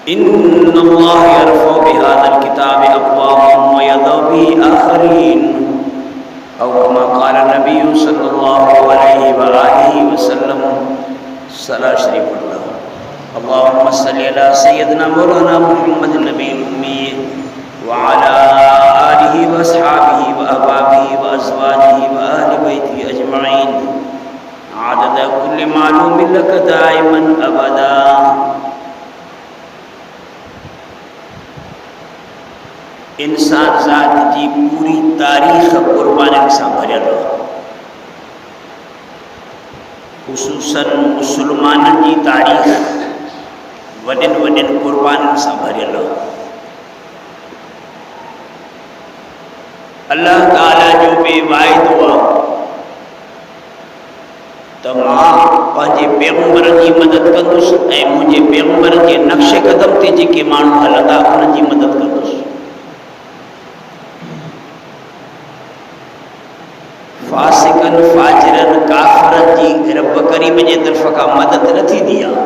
इन्नल्लाह यरफ़उ बिहाज़ल किताबि अक़वामन व यज़उ बिही आख़रीन औ कमा क़ाला नबिय्यु सल्लल्लाहु अलैहि व आलिहि वसल्लम। सलात शरीफ पढ़ना। अल्लाहुम्मा सल्लि अला सय्यिदिना मौलाना मुहम्मद नबील उम्मी व अला आलिहि व अस्हाबिहि व अहबाबिहि व अज़वाजिहि व अहलि बैतिहि अजमईन आदद कुल्लि मालूमिन लक दाइमन अबदा। इंसान ज़ात जी पूरी तारीख़ क़ुर्बानी सां भरियल आहे। ख़ुसूसन मुसलमाननि जी तारीख़ वॾनि वॾनि क़ुर्बानी सां भरियल आहे। अल्लाह ताला जो बि वाइदो आहे त मां पंहिंजे पैगम्बरनि जी मदद कंदुसि ऐं मुंहिंजे पैगम्बरनि जे नक्श क़दम ते जेके माण्हू हलंदा उन्हनि जी मदद कंदुसि। फासिकन फाजिरन काफ़िरन जी रब करीम जे तरफ़ खां मदद न थींदी आहे।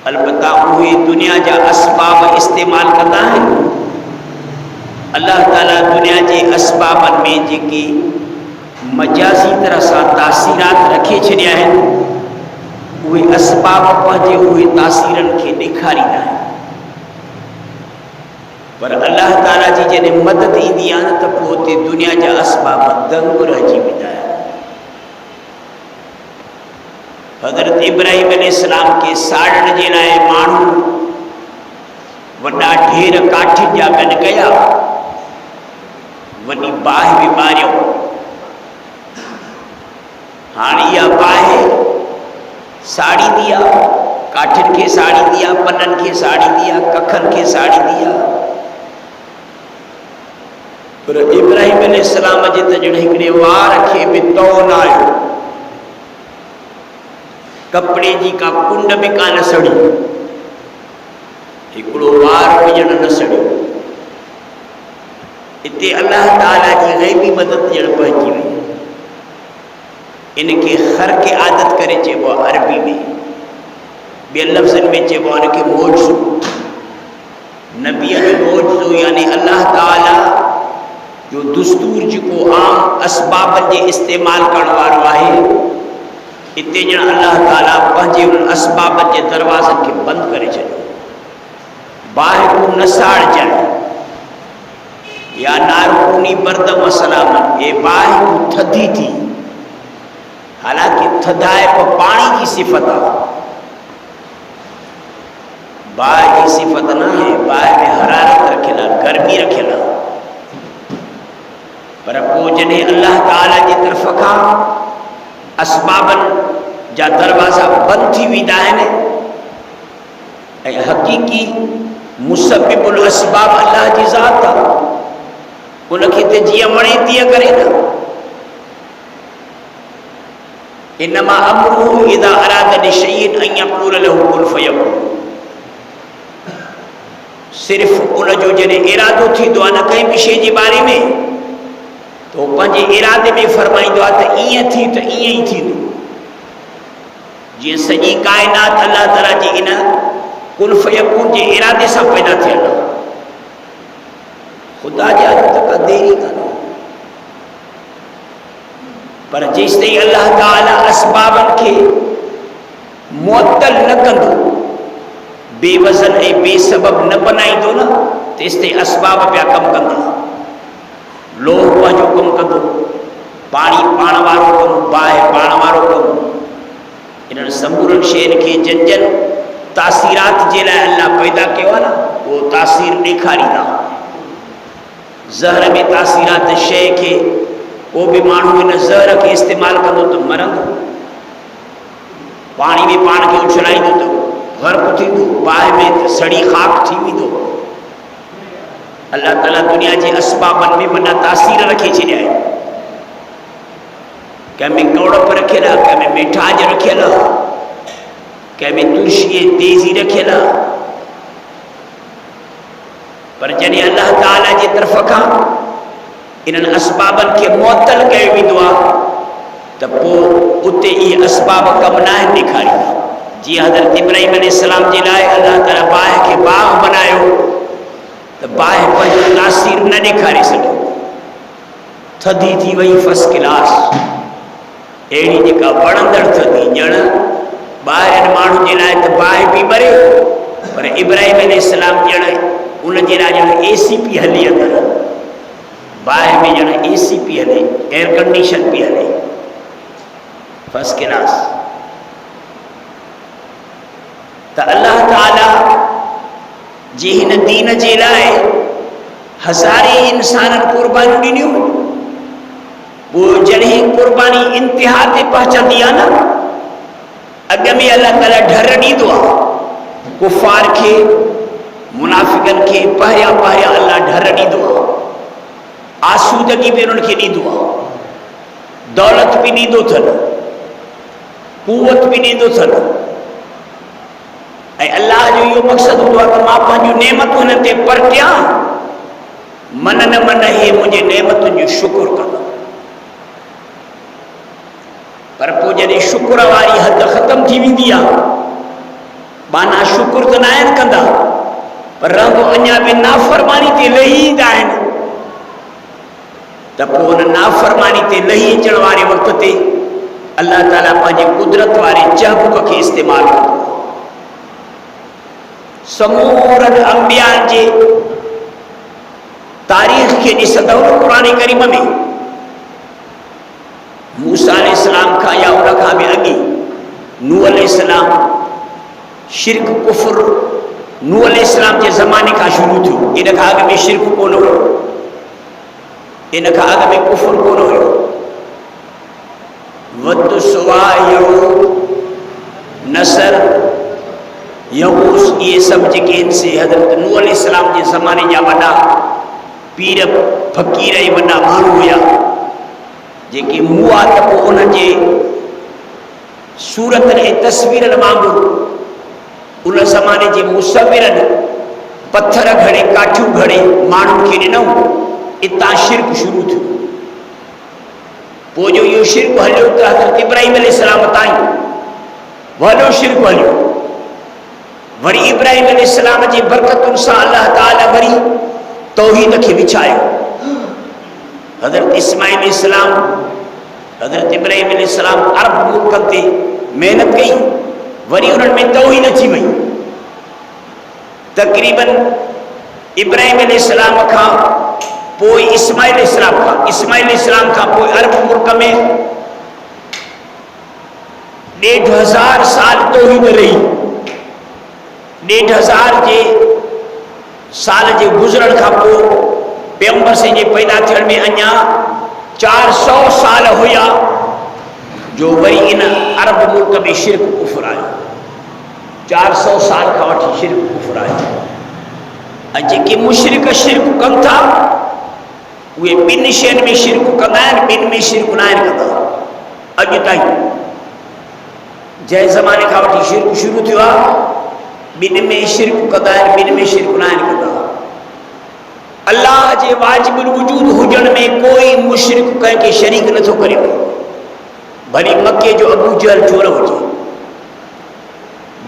अलबत्ता उहे दुनिया जा असबाब इस्तेमाल कंदा आहिनि। अल्लाह ताला दुनिया जे असबाबनि में जेके मजाज़ी तरह सां तासीरात रखे छॾिया आहिनि उहे असबाब पंहिंजे उहे तासीरनि खे ॾेखारींदा आहिनि। पर अल्लाह ताला जी जॾहिं मदद ईंदी आहे न त पोइ हुते दुनिया जा असबाब दंग रहिजी वेंदा आहिनि। हज़रत इब्राहिम अलैहिस्सलाम खे साड़ण जे लाइ माण्हू वॾा ढेर काठियुनि जा गॾु कया, वॾी बाहि बि ॿारियो। हाणे इहा बाहि साड़ींदी आहे, काठियुनि खे साड़ींदी आहे, पननि खे साड़ींदी आहे, कखनि खे साड़ींदी आहे। पर इब्राहिम अलैहिस्सलाम जे त ॼण हिकिड़े वार खे बि तओ न आयो, कपिड़े जी का कुंड बि कान सड़ी, हिकिड़ो वार बि ॼण न सड़ियो। हिते अल्लाह ताला जी ग़ैबी मदद ॼण पइजी वई। इनखे ख़र्क़ आदत करे चइबो आहे अरबी में। ॿियनि लफ़्ज़नि में चइबो आहे इनखे मौजज़ो। नबीअ जो मौजज़ो यानी अल्लाह ताला जो दुस्तूर जेको आम असबाबनि जे इस्तेमाल करण वारो आहे, हिते ॼण अल्लाह ताला पंहिंजे उन असबाबनि जे दरवाज़नि खे बंदि करे छॾियो। बाहि को न साड़जांइ या नारकूनी बर्दम सलाम ए बाहि को थधी थी। हालांकि थधाइप पाणी जी सिफ़त आहे, बाहि जी सिफ़त न आहे। बाहि में हरारत रखियल आहे, गर्मी रखियल आहे। पर पोइ जॾहिं अल्लाह ताला जी तरफ़ खां असबाबनि जा दरवाज़ा बंदि थी वेंदा आहिनि ऐं हक़ीक़ी मुसब्बिबुल असबाब अल्लाह जी ज़ात आहे, उनखे त जीअं वणे तीअं करे न। इन्नमा अम्रुहु इज़ा अरादा लिशैइन अन यक़ूल लहू कुन फयकून। सिर्फ़ उनजो जॾहिं इरादो थींदो आहे न कंहिं बि शइ जे बारे में त उहो पंहिंजे इरादे में फरमाईंदो आहे त ईअं थी त ईअं ई थींदो। जीअं सॼी काइनात अल्लाह ताला जी इन कुन फयकून जे इरादे सां पैदा थियल आहे। ख़ुदा जा त का देरी कान्हे। पर जेसिताईं अल्लाह ताला असबाबनि खे मुअत्तल न कंदो, बेवज़न ऐं बेसबब न बनाईंदो न, तेसिताईं असबाब पिया कमु कंदा। लोह पंहिंजो कमु कंदो, पाणी पाण वारो कमु, बाहि पाण वारो कमु। इन्हनि समूरनि शयुनि खे जन जन तासीरात जे लाइ अल्लाह पैदा कयो आहे न, उहो तासीर ॾेखारींदा। ज़हर में तासीरात शइ खे को बि माण्हू इन ज़हर खे इस्तेमालु कंदो त मरंदो। पाणी में पाण खे उछलाईंदो त गर्क थींदो, बाहि में त सड़ी ख़ाक थी वेंदो। अल्लाह ताला दुनिया जे असबाबनि में वॾा तासीर रखे छॾिया आहिनि। कंहिंमें कौड़प रखियल आहे, कंहिंमें मिठाज रखियल आहे, कंहिंमें तुलसी ऐं तेज़ी रखियल आहे। पर जॾहिं अल्लाह ताला जे तरफ़ खां इन्हनि असबाबनि खे मुअत्तल कयो वेंदो आहे त पोइ उते इहे असबाब कमु न आहिनि ॾेखारींदा। जीअं हज़रत इब्राहिम अलैहिस्सलाम जे लाइ अल्लाह ताला तासीर न ॾेखारे सघियो, थधी थी वई फर्स्ट क्लास, अहिड़ी जेका वणंदड़ थधी, ॼण ॿाहिरि माण्हुनि जे लाइ त बाहि पई ॿरे, पर इब्राहिम अलैहिस्सलाम ॼण उन जे लाइ ॼण AC पई हले, अंदरि बाहि में ॼण AC पई हले, एयर कंडीशन पई हले, फर्स्ट क्लास। त अल्लाह ताला जे हिन दीन जे लाइ हज़ारे इंसाननि क़ुर्बानियूं ॾिनियूं, पोइ जॾहिं क़ुर्बानी इंतिहा ते पहुचंदी आहे न, अॻ में अल्लाह ताला ढर ॾींदो आहे कुफ़ार खे, मुनाफ़िक़नि खे पहिरियां पहिरियां अल्लाह ढर ॾींदो आहे, आसूदगी बि उन्हनि खे ॾींदो आहे, दौलत बि ॾींदो अथनि, कुवत बि ॾींदो अथनि, ऐं अल्लाह जो इहो मक़सदु हूंदो आहे त मां पंहिंजूं नेमतूं हिन ते परटियां, मन न मन हे मुंहिंजे नेमतुनि जो शुकुर कंदो। पर पोइ जॾहिं शुकुर वारी हद ख़तम थी वेंदी आहे, माना शुकुर त न आहिनि कंदा, पर रंग अञा बि नाफ़रमानी ते लही ईंदा आहिनि, त पोइ हुन नाफ़रमानी ते लही अचण वारे वक़्त ते अल्लाह ताला पंहिंजे कुदरत वारे चहबुक खे इस्तेमालु कंदो। समूरनि अंबियानि जे तारीख़ खे ॾिसंदव न क़ुरान करीम में, मूसा अलैहिस्सलाम खां या उन खां बि अॻे नूह अलैहिस्सलाम, शिरक कुफर नूह अलैहिस्सलाम जे ज़माने खां शुरू थियो, इन खां अॻु में शिरक कोन हुयो, इन खां अॻु में कुफर कोन हुयो। वद सुवा नसर यहूस, इहे सभु जेके आहिनि से हज़रत नूह अलैहिस्सलाम जे ज़माने जा वॾा पीर फ़क़ीर ऐं वॾा माण्हू हुया, जेके मुआ त पोइ उन्हनि जे सूरतनि ऐं तस्वीरनि वांगुरु उन ज़माने जे मुसविरनि पत्थर घड़े, काठियूं घड़े माण्हुनि खे ॾिनऊं, इतां शिरक शुरू थियो। पोइ जो इहो शिरक हलियो त हज़रत इब्राहिम अलैहिस्सलाम ताईं वॾो शिरक हलियो, वरी इब्राहिम अलैहिस्सलाम जी बरकतुनि सां अल्लाह ताला वरी तौहीद खे विछायो। हज़रत इस्माइल अलैहिस्सलाम, हज़रत इब्राहिम अलैहिस्सलाम अरब मुल्कनि ते महिनत कई, वरी उन्हनि में तौहीद अची वई। तक़रीबन इब्राहिम अलैहिस्सलाम खां पोइ इस्माइल अलैहिस्सलाम खां पोइ अरब मुल्क में 1500 साल तौहीद रही। 1500 जे साल जे गुज़रण खां पोइ पैगंबर से जे पैदा थियण में अञा 400 साल हुया जो वरी इन अरब मुल्क में शिरक कुफर आयो। 400 साल खां वठी शिरक कुफर आयो। ऐं जेके मुशरिक शिरक कनि था उहे ॿिनि शयुनि में शिरक कंदा आहिनि, ॿिनि में शिरक न आहिनि कंदा। अॼु ताईं जंहिं ज़माने खां वठी शिरक शुरू थियो आहे, ॿिनि में शिरक कंदा आहिनि, ॿिनि में शिरक न आहिनि कंदा। अल्लाह जे वाजिबुल वजूद हुजण में कोई मुशरिक कंहिंखे शरीक नथो करे, भली मके जो अबू जहल छो न हुजे।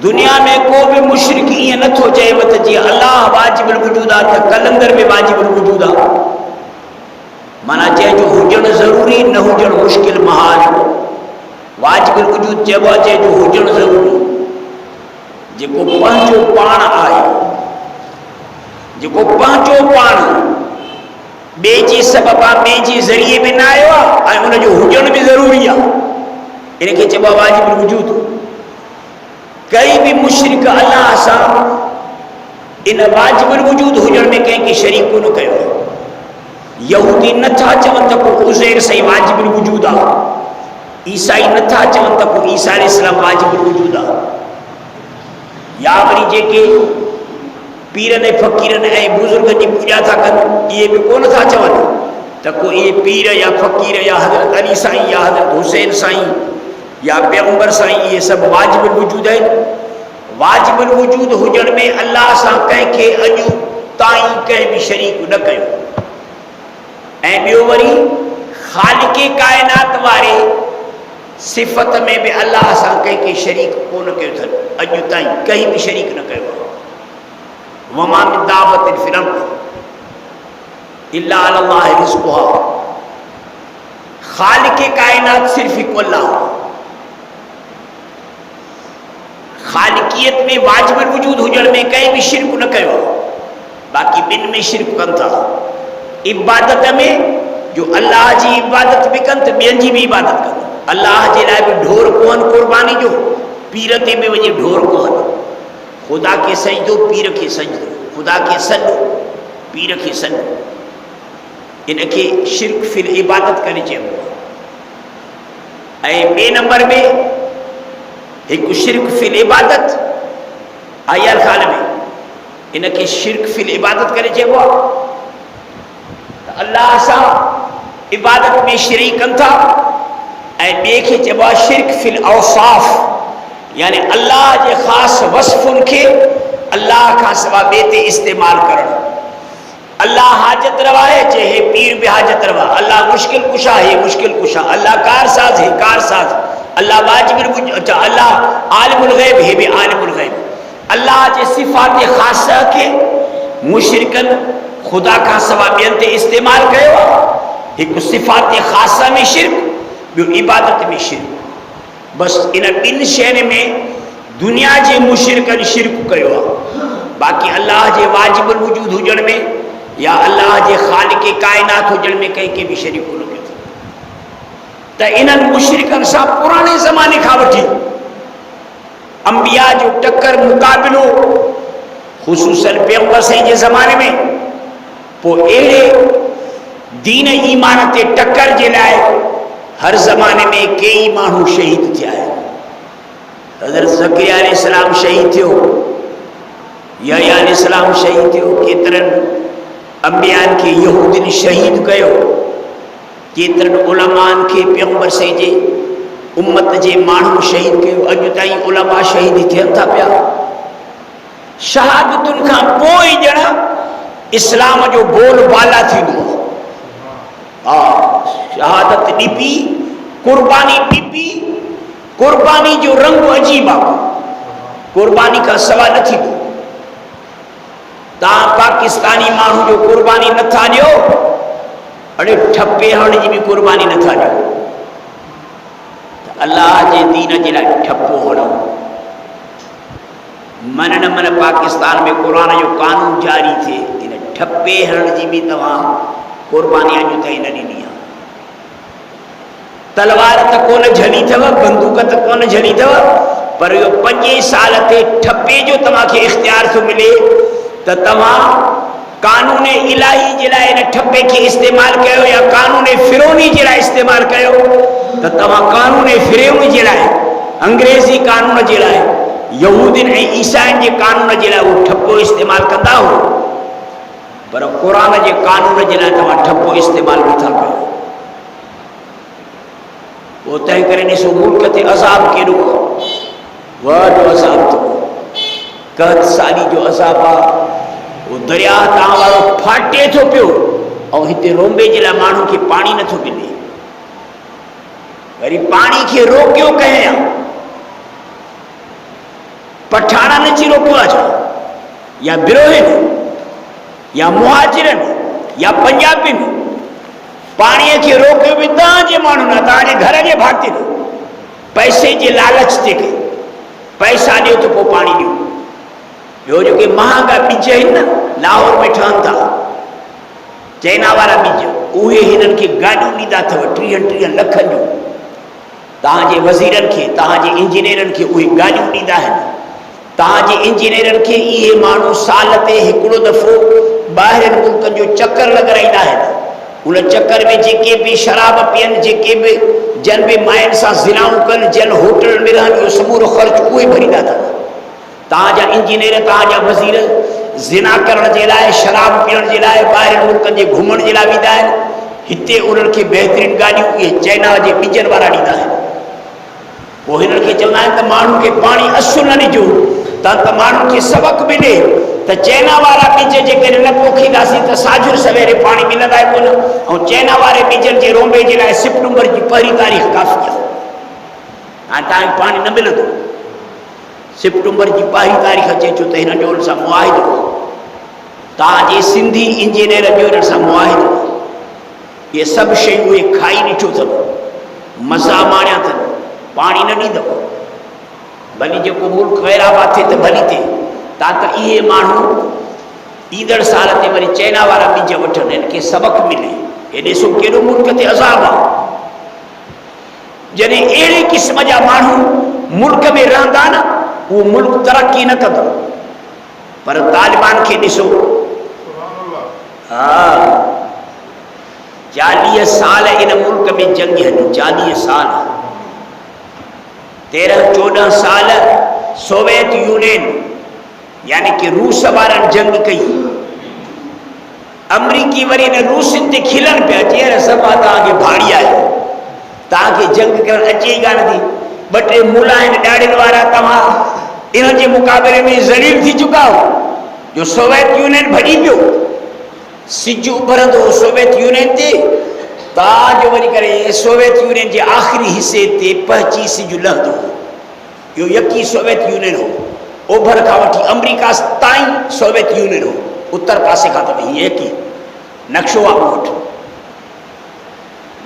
दुनिया में को बि मुशरिक ईअं नथो चएव त जीअं अल्लाह वाजिबुल वजूद आहे त कलंदर में वाजिबुल वजूद आहे। माना जंहिंजो हुजणु ज़रूरी, न हुजणु मुश्किल महाल। वाजिबुल वजूद चइबो आहे जंहिंजो हुजणु ज़रूरी, जेको पंहिंजो पाण आहे, जेको पंहिंजो पाण ॿिए जे सबब आहे, ॿिए जे ज़रिए में न आयो आहे ऐं उनजो हुजणु बि ज़रूरी आहे, इनखे चइबो आहे वाजिबुल वजूद। कई बि मुशरिक अल्लाह सां इन वाजिबुल वजूद हुजण में कंहिंखे शरीक कोन कयो। यहूदी नथा चवनि त को उज़ैर साईं वाजिबुल वजूद आहे, ईसाई नथा चवनि त को ईसा अलैहिस्सलाम वाजिबुल वजूद आहे, या वरी जेके पीरनि ऐं फ़क़ीरनि ऐं बुज़ुर्गनि जी पूॼा था कनि, इहे बि कोन था चवनि त को इहे पीर या फ़क़ीर या हज़रत अली साईं या हज़रत हुसैन साईं या पैगंबर साईं इहे सभु वाजिबुल वजूद आहिनि। वाजिबुल वजूद हुजण में अल्लाह सां कंहिंखे अॼु ताईं कंहिं बि शरीक न कयो। ऐं ॿियो वरी ख़ालिक़े काइनात वारे सिफ़त में बि अल्लाह सां कंहिंखे शरीक कोन कयो अथनि, अॼु ताईं कंहिं बि शरीक न कयो आहे। वमा मिन दाबतिन फिल अर्द, इल्ला अल्लाह रिज़्क़ुहा, खालिक़े कायनात सिर्फ हिकु अल्लाह। खालिकियत में वाजिबुल वजूद हुजण में कंहिं बि शिरक न कयो, बाक़ी ॿिनि में शिरक कनि था। इबादत में जो अल्लाह जी इबादत बि कनि त ॿियनि जी बि इबादत कनि। अल्लाह जे लाइ बि ढोर कोहनि कुर्बानी जो, पीर ते बि वञी ढोर कोहनि। ख़ुदा खे सजदो, पीर खे सजदो, ख़ुदा खे सॾु, पीर खे सॾु। इनखे शिरक फिल इबादत करे चइबो आहे। ऐं ॿिए नंबर में हिकु शिरक फिल इबादत आयल ख़ाल में, इनखे शिरक फिल इबादत करे चइबो आहे। त अल्लाह सां इबादत में शरीक कनि था। ऐं ॿिए खे चइबो आहे शिरक फिल औसाफ़, यानी अल्लाह जे ख़ासि वस्फ़ुनि खे अल्लाह खां सवाइ ॿिए ते इस्तेमालु करणु। अल्लाह हाजत रवा है, चए हे पीर भी हाजत रवा। अल्लाह मुश्किल कुशा है, मुश्किल कुशा। अल्लाह कारसाज है, कारसाज। अल्लाह वाजिब, अच्छा अल्लाह आलिमुल गैब है, भी आलिमुल गैब। अल्लाह जे सिफ़ात ख़ासा के मुशरिकन खुदा का सवा ॿियनि ते इस्तेमालु कयो आहे। हिकु सिफ़ात ख़ासा में शिरक, ॿियो इबादत में शिरक। बसि इन ॿिनि शयुनि में दुनिया जे मुशरिकनि शिरक कयो आहे। बाक़ी अल्लाह जे वाजिबुल वजूद हुजण में या अल्लाह जे ख़ालिक़े कायनात हुजण में कंहिंखे बि शरीक कोन कयो। त इन्हनि मुशरिकनि सां पुराणे ज़माने खां वठी अंबिया जो टक्कर मुक़ाबिलो, ख़ुसूसन पैगंबर साईं जे ज़माने में, पोइ अहिड़े दीन ईमान ते टक्कर जे लाइ हर ज़माने में कई माण्हू शहीद थिया आहिनि। हज़रत ज़करिया अलैहिस्सलाम शहीद थियो, यहया अलैहिस्सलाम शहीद थियो, केतिरनि अंबियान के यहूदिन शहीद कयो, केतिरनि उलमान के पैगंबर साईं जे उम्मत जे माण्हू शहीद कयो। अॼु ताईं उलमा शहीद थियनि था पिया। शहादतुनि खां पोइ ॼण इस्लाम जो बोलबाला थींदो आहे। हा, शहादत ॾिबी, कुर्बानी ॾिबी। कुर्बानी जो रंग अजीब आहे, कुर्बानी खां सवाइ न थींदो। तव्हां पाकिस्तानी माण्हू जो कुर्बानी नथा ॾियो, अड़े ठपे हणण जी बि कुर्बानी नथा ॾियो। त अल्लाह जे दीन जे लाइ ठपो हणो। मन न मन पाकिस्तान में क़ुरान जो कानून जारी थिए, इन ठपे हणण जी बि तव्हां कुर्बानी अॼु ताईं न ॾिनी आहे। तलवार त कोन झली अथव, बंदूक त कोन झली अथव, पर इहो 5 साल ते ठपे जो तव्हांखे इख़्तियार थो मिले त तव्हां कानून इलाही जे लाइ इन ठपे खे इस्तेमालु कयो या कानून फिरौनी जे लाइ इस्तेमालु कयो, त तव्हां कानून फिरौनी जे लाइ, अंग्रेज़ी कानून जे लाइ, यहूदिन ऐं ईसाइन जे कानून जे लाइ उहो ठपो इस्तेमालु कंदा हो। पर क़ुरान जे कानून जे लाइ तव्हां ठपो इस्तेमालु नथा कयो। पोइ तंहिं करे ॾिसो मुल्क ते अज़ाब केॾो वॾो अज़ाब थो, कहत साली जो अज़ाब आहे। उहो दरिया तव्हां वारो फाटे थो पियो, ऐं हिते रोम्बे जे लाइ माण्हू खे पाणी नथो मिले। वरी पाणी खे रोकियो कंहिं आहे, पठाणनि अची रोकियो आहे छा, या बिरोहिन, या मुहाजिरनि, या पंजाबियुनि? पाणीअ खे रोकियो बि तव्हांजे माण्हू न, तव्हांजे घर जे भातियुनि। पैसे जे लालच ते पैसा ॾियो त पोइ पाणी ॾियो। ॿियो जेके महांगा ॿिज आहिनि न, लाहौर में ठहनि था चाइना वारा ॿिज, उहे हिननि खे गाॾियूं ॾींदा अथव 30-30 लखनि जूं। तव्हांजे वज़ीरनि खे, तव्हांजे इंजीनियरनि खे उहे गाॾियूं ॾींदा आहिनि। तव्हांजे इंजीनियरनि खे इहे माण्हू साल ते हिकिड़ो दफ़ो ॿाहिरिनि मुल्कनि जो चकर लॻाराईंदा आहिनि। उन चक्कर में जेके बि शराब पीअनि, जेके बि जन बि माइनि सां ज़िनाऊं कनि, जन होटल में रहनि, इहो समूरो ख़र्चु उहे भरींदा अथव। तव्हांजा इंजीनियर, तव्हांजा वज़ीर ज़िना करण जे लाइ, शराब पीअण जे लाइ, ॿाहिरिनि मुल्कनि जे घुमण जे लाइ वेंदा आहिनि। हिते उन्हनि खे बहितरीन गाॾियूं इहे चाइना जे ॿिजनि वारा ॾींदा आहिनि। पोइ हिननि खे चवंदा आहिनि त माण्हुनि खे पाणी असुल न ॾिजो, त माण्हुनि खे सबक़ मिले त चाइना वारा ॿिज जेकॾहिं न पोखींदासीं त साझुर सवेरे पाणी मिलंदा ई कोन। ऐं चाइना वारे ॿिजनि जे रोम्बे जे लाइ सितंबर जी 1 तारीख़ काफ़ी आहे। हाणे तव्हांखे पाणी न मिलंदो। सितंबर जी 1 तारीख़ अचे छो त हिन जो हुन सां मुआहिदो। ताजे सिंधी इंजीनियर जो इन सां मुआहिदो, ये सब शयूं उहे खाई ॾिठो अथव, मज़ा माणिया अथनि, पाणी न ॾींदव, भली जेको मुल्क ग़ैराबाद थिए त भली थिए, तव्हां त इहे माण्हू ईंदड़ साल ते वरी चाइना वारा ॿिज वठनि, इनखे सबक़ मिले। हे ॾिसो केॾो मुल्क ते अज़ाब आहे। जॾहिं अहिड़े क़िस्म जा माण्हू मुल्क में रहंदा न, उहो मुल्क तरक़ी न कंदो। पर तालिबान खे ॾिसो, हा 40 साल इन मुल्क में जंग हली, 40 साल, 13-14 साल सोवियत यूनियन यानी कि रूस वारनि जंग कई। अमरीकी वरी इन रूसिन ते खिलनि पिया, चई सभु तव्हांखे भाड़ी आहे, तव्हांखे जंग करणु अचे ई कान थी। 2-3 मुला आहिनि ॾाड़ियुनि वारा, तव्हां इन जे मुक़ाबले में ज़लील थी चुका हो जो सोवियत यूनियन भॼी पियो। सिज उभरंदो हो सोवियत यूनियन ते, तव्हांजो वञी करे सोवियत यूनियन जे आख़िरी हिसे ते पहुची सिज लहंदो। इहो यकी सोवियत यूनियन हो। ओभर खां वठी अमरीका ताईं सोवियत यूनियन हो, उत्तर पासे खां त हीअं यकी नक्शो आहे मूं वटि,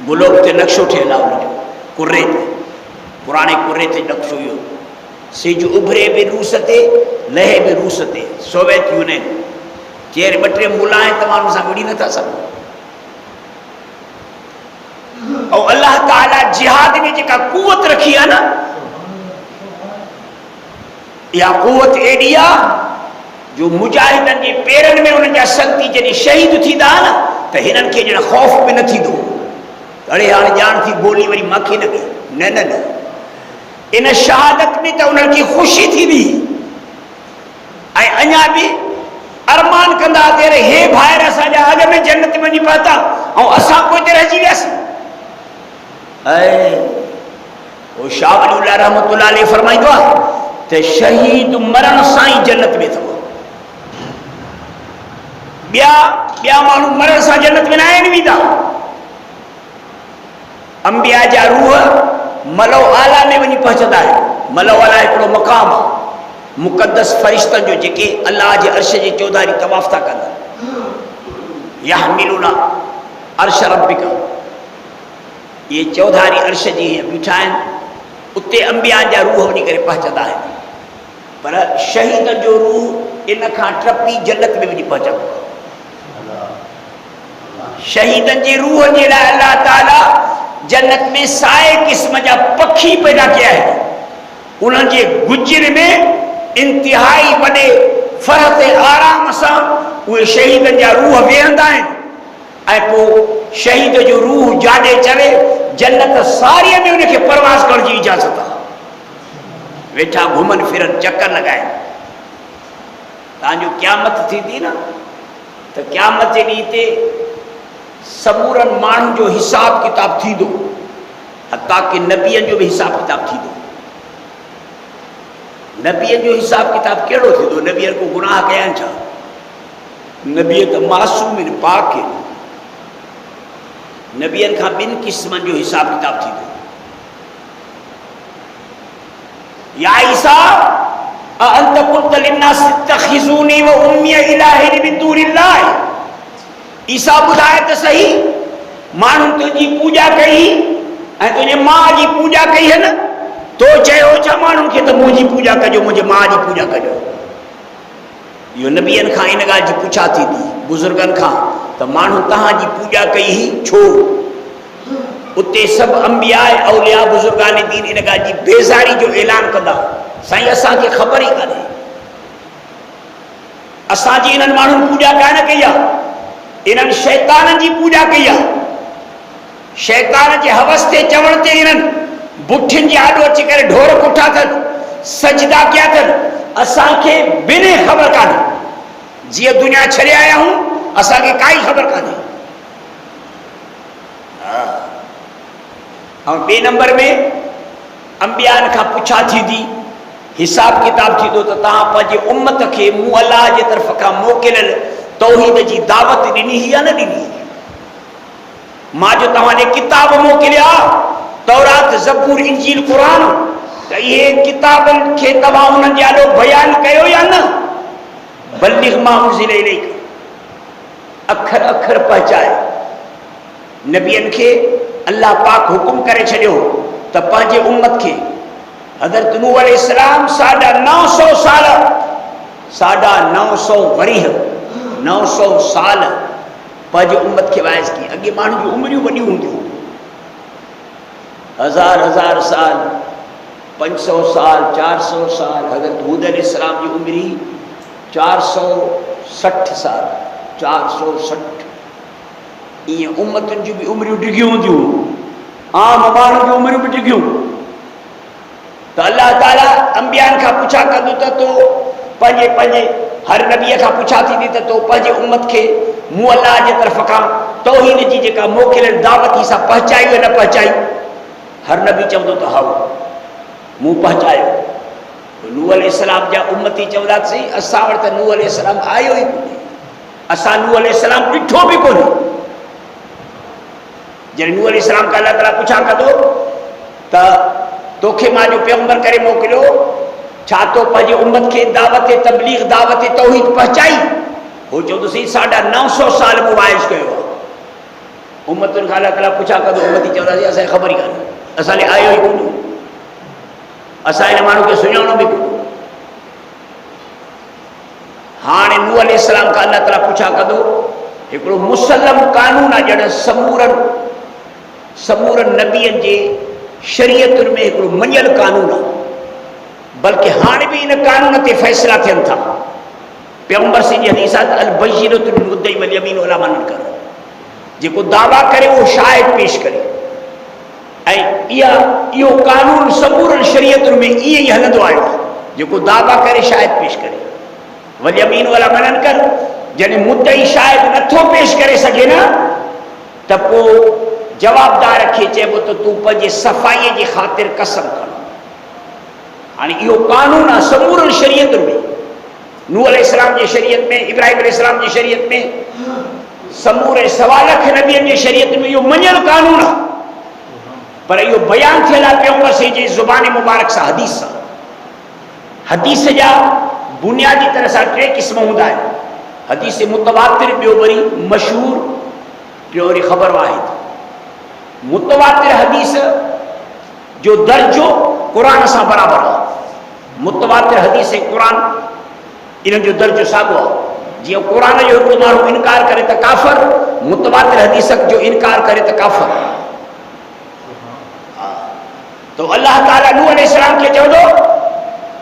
ग्लोब ते नक्शो ठहियलु आहे उनजो, कुर्रे ते, पुराणे कुर्रे ते नक्शो इहो। सिज उभरे बि रूस ते, लहे बि रूस ते, सोवियत यूनियन। चेर 2-3 मुला आहिनि, तव्हां हुन सां विड़ी नथा सघो। ऐं अलाह ताला जिहाद में जेका कुवत रखी आहे न, इहा कुवत एॾी आहे जो मुजाहिदनि जे पेरनि में उन्हनि जा शक्ति जॾहिं शहीद थींदा न, त हिननि खे ॼण ख़ौफ़ बि न थींदो। अड़े हाणे ॼाण थी गोली वरी मूंखे न कई, न न न, इन शहादत में त उन्हनि खे ख़ुशी थींदी। ऐं अञा बि अरमान कंदा तेरे हे भाइर असांजा अॻ में जन्नत वञी पहुता ऐं असां पोइ रहिजी वियासीं। ऐं उहो शाह वलीउल्लाह रहमतुल्लाह अलैह फरमाईंदो आहे त शहीद मरण सां ई जन्नत में अथव। ॿिया माण्हू मरण सां जन्नत में न आहिनि वेंदा। अंबिया जा रूह मलो आला में वञी पहुचंदा आहिनि। मलो आला हिकिड़ो मक़ाम आहे मुक़दस फ़रिश्तनि जो, जेके अलाह जे अर्श जे चौधारी तवाफ़ था कनि। यहमिलूना अर्श रब्बिका, ये चौधारी अर्श जी बीठा आहिनि, उते अंबिया जा रूह वञी करे पहुचंदा आहिनि। पर शहीद जो रूह इन खां टपी जन्नत में वञी पहुचंदो। शहीदनि जे रूह जे लाइ अलाह ताला जन्नत में साए क़िस्म जा पखी पैदा कया आहिनि। उन्हनि जे गुजर में इंतिहाई वॾे फरत आराम सां उहे शहीदनि जा रूह वेहंदा आहिनि। ऐं पोइ शहीद जो रूह जाॾे चढ़े जन्नत सारीअ में उनखे परवाज़ करण जी इजाज़त आहे। वेठा घुमनि फिरनि, चकर लॻाइनि। तव्हांजो क़यामत थींदी न, त क़यामत जे ॾींहं ते समूरनि माण्हुनि जो हिसाब किताब थींदो, हता कि नबियनि जो बि हिसाब किताब थींदो। नबियनि जो हिसाब किताब कहिड़ो थींदो? नबियनि को गुनाह कया आहिनि छा? नबीअ त मासूम आहिनि, पाक आहिनि। नबियनि खां 2 क़िस्मनि जो हिसाब किताब थींदो। या ईसा अंत कुल्त लिन्नास इत्तखिज़ूनी व उम्मी इलाहिन मिन दूनिल्लाह। ईसा ॿुधाए त सही, माण्हू तुंहिंजी पूॼा कई ऐं तुंहिंजे माउ जी पूॼा कई है न, तो चयो छा माण्हुनि खे त मुंहिंजी पूॼा कजो, मुंहिंजे माउ जी पूॼा कजो। इहो नबियनि खां इन ॻाल्हि जी पुछा थींदी, बुज़ुर्गनि खां, त माण्हू तव्हांजी पूॼा कई ही छो? उते सभु अंबिया औलिया बुज़ुर्गान दीन इन ॻाल्हि जी बेज़ारी जो ऐलान कंदा, साईं असांखे ख़बर ई कान्हे, असांजी इन्हनि माण्हुनि पूॼा कान कई आहे, इन्हनि शैताननि जी पूॼा कई आहे। शैतान जे हवस ते चवण ते इन्हनि बुठियुनि जे आॾो अची करे ढोर कुठा अथनि, सजदा कया अथनि, असांखे बिने ख़बर कान्हे। जीअं दुनिया छॾे आया आहियूं, असांखे काई ख़बर कान्हे। ऐं 2 नंबर में अंबियानि खां पुछा थींदी, हिसाब किताब थींदो त तव्हां पंहिंजे उम्मत खे मूं अलाह जे तरफ़ खां मोकिलियल तौहीद जी दावत ॾिनी या न ॾिनी? मां जो तव्हांजे किताब मोकिलिया, तौरात, ज़बूर, इंजील, क़ुरान, त इहे किताबनि खे तव्हां उन्हनि जे आॾो बयानु कयो या न? बल्लिग़ मा उनज़िल इलैक, अखर पहुचाए। नबियन के अल्लाह पाक हुकुम करे छो त पंहिंजे उम्मत के हज़रत नूह अलैहिस्सलाम 950 साल 950 वरीह 900 साल पंहिंजे उम्मत के वाइज़ की। अगे माण्हू जी उम्रियूं वॾियूं हूंदियूं, हज़ार साल, 500 साल, 400 साल। हज़रत हूद अलैहिस्सलाम की उम्री 460 साल, 460। ये उम्मतुनि जी भी उम्रियूं डिघियूं हूंदियूं, आम माण्हुनि जी उम्रियूं भी डिघियूं। तो अल्लाह ताला अंबियान का पुछा कंदो त तो पंहिंजे पंहिंजे हर नबीअ का पुछा थी त तो पंहिंजे उम्मत के मूं अल्लाह जे तरफ़ का तौहीद जी जेका मोकिलियल दावत ही सा पहुचाई या न पहुचाई। हर नबी चवंदो त हा मूं पहुचायो। नूह अलैहिस्सलाम जा उम्मती चवंदासीं असां वटि त नूह अलैहिस्सलाम आयो ई कोन्हे, असां नूह अलैहिस्सलाम ॾिठो बि कोन्हे। जॾहिं नूह अलैहिस्सलाम का अल्लाह ताला पुछा कंदो त तोखे मां जो पैगंबर करे मोकिलियो, छा तो पंहिंजे उम्मत के दावत तबलीग दावत तौहीद पहुचाई? हो चवंदुसीं 950 साल मूं वाइज़ कयो आहे। उम्मतुनि खां अल्लाह ताला पुछा कंदो, उम्मती चवंदासीं असांखे ख़बर ई कान्हे, असांखे आयो ई कोन्हे, असां हिन माण्हू खे सुञाणो बि कोन्हे। हाणे नूह अलैहिस्सलाम खां अल्लाह ताला पुछा कंदो, हिकिड़ो मुसलम कानून आहे, ॼण समूरनि नबियनि जे शरीयतुनि में हिकिड़ो मञियल कानून आहे, बल्कि हाणे भी इन कानून ते फ़ैसिला थियनि था। पैगंबर जी हदीस आहे अल बय्यिनतु लिल मुद्दई वल यमीनु अला मन कर, जेको दावा करे वो शाहिद पेश करे। ऐं इहो कानून समूरनि शरीयतुनि में ईअं ई हलंदो आयो आहे, जेको दावा करे शाहिद पेश करे। वल यमीनु अला मन कर, जॾहिं मुद्दई शाहिद नथो पेश करे सघे न त पोइ जवाबदार खे चइबो त तूं पंहिंजे सफ़ाईअ जी ख़ातिर कसम खण। हाणे इहो कानून आहे समूरनि शरीयतुनि में, नूह अलैहिस्सलाम जी शरीयत में, इब्राहिम अलैहिस्सलाम जी शरीयत में, समूरे 1.25 लाख नबियनि जी शरीयत में इहो मञियल कानून आहे। पर इहो बयान थियल आहे पैगंबर जी ज़ुबान मुबारक सां, हदीस सां। हदीस जा बुनियादी तरह सां 3 क़िस्म हूंदा आहिनि, हदीस मुतवातिर, ॿियो वरी मशहूर, टियों वरी ख़बर वाहिद। मुतवातिर हदीस जो दर्जो कुरान सां बराबर आहे। मुतवातिर हदीस ऐं कुरान इन जो दर्जो साॻियो आहे। जीअं कुरान जो हिकिड़ो माण्हू इनकार करे त काफ़िर, मुतवातिर हदीस जो इनकार करे त काफ़िर। तो अल्लाह ताला नूह अलैहिस्सलाम खे चवंदो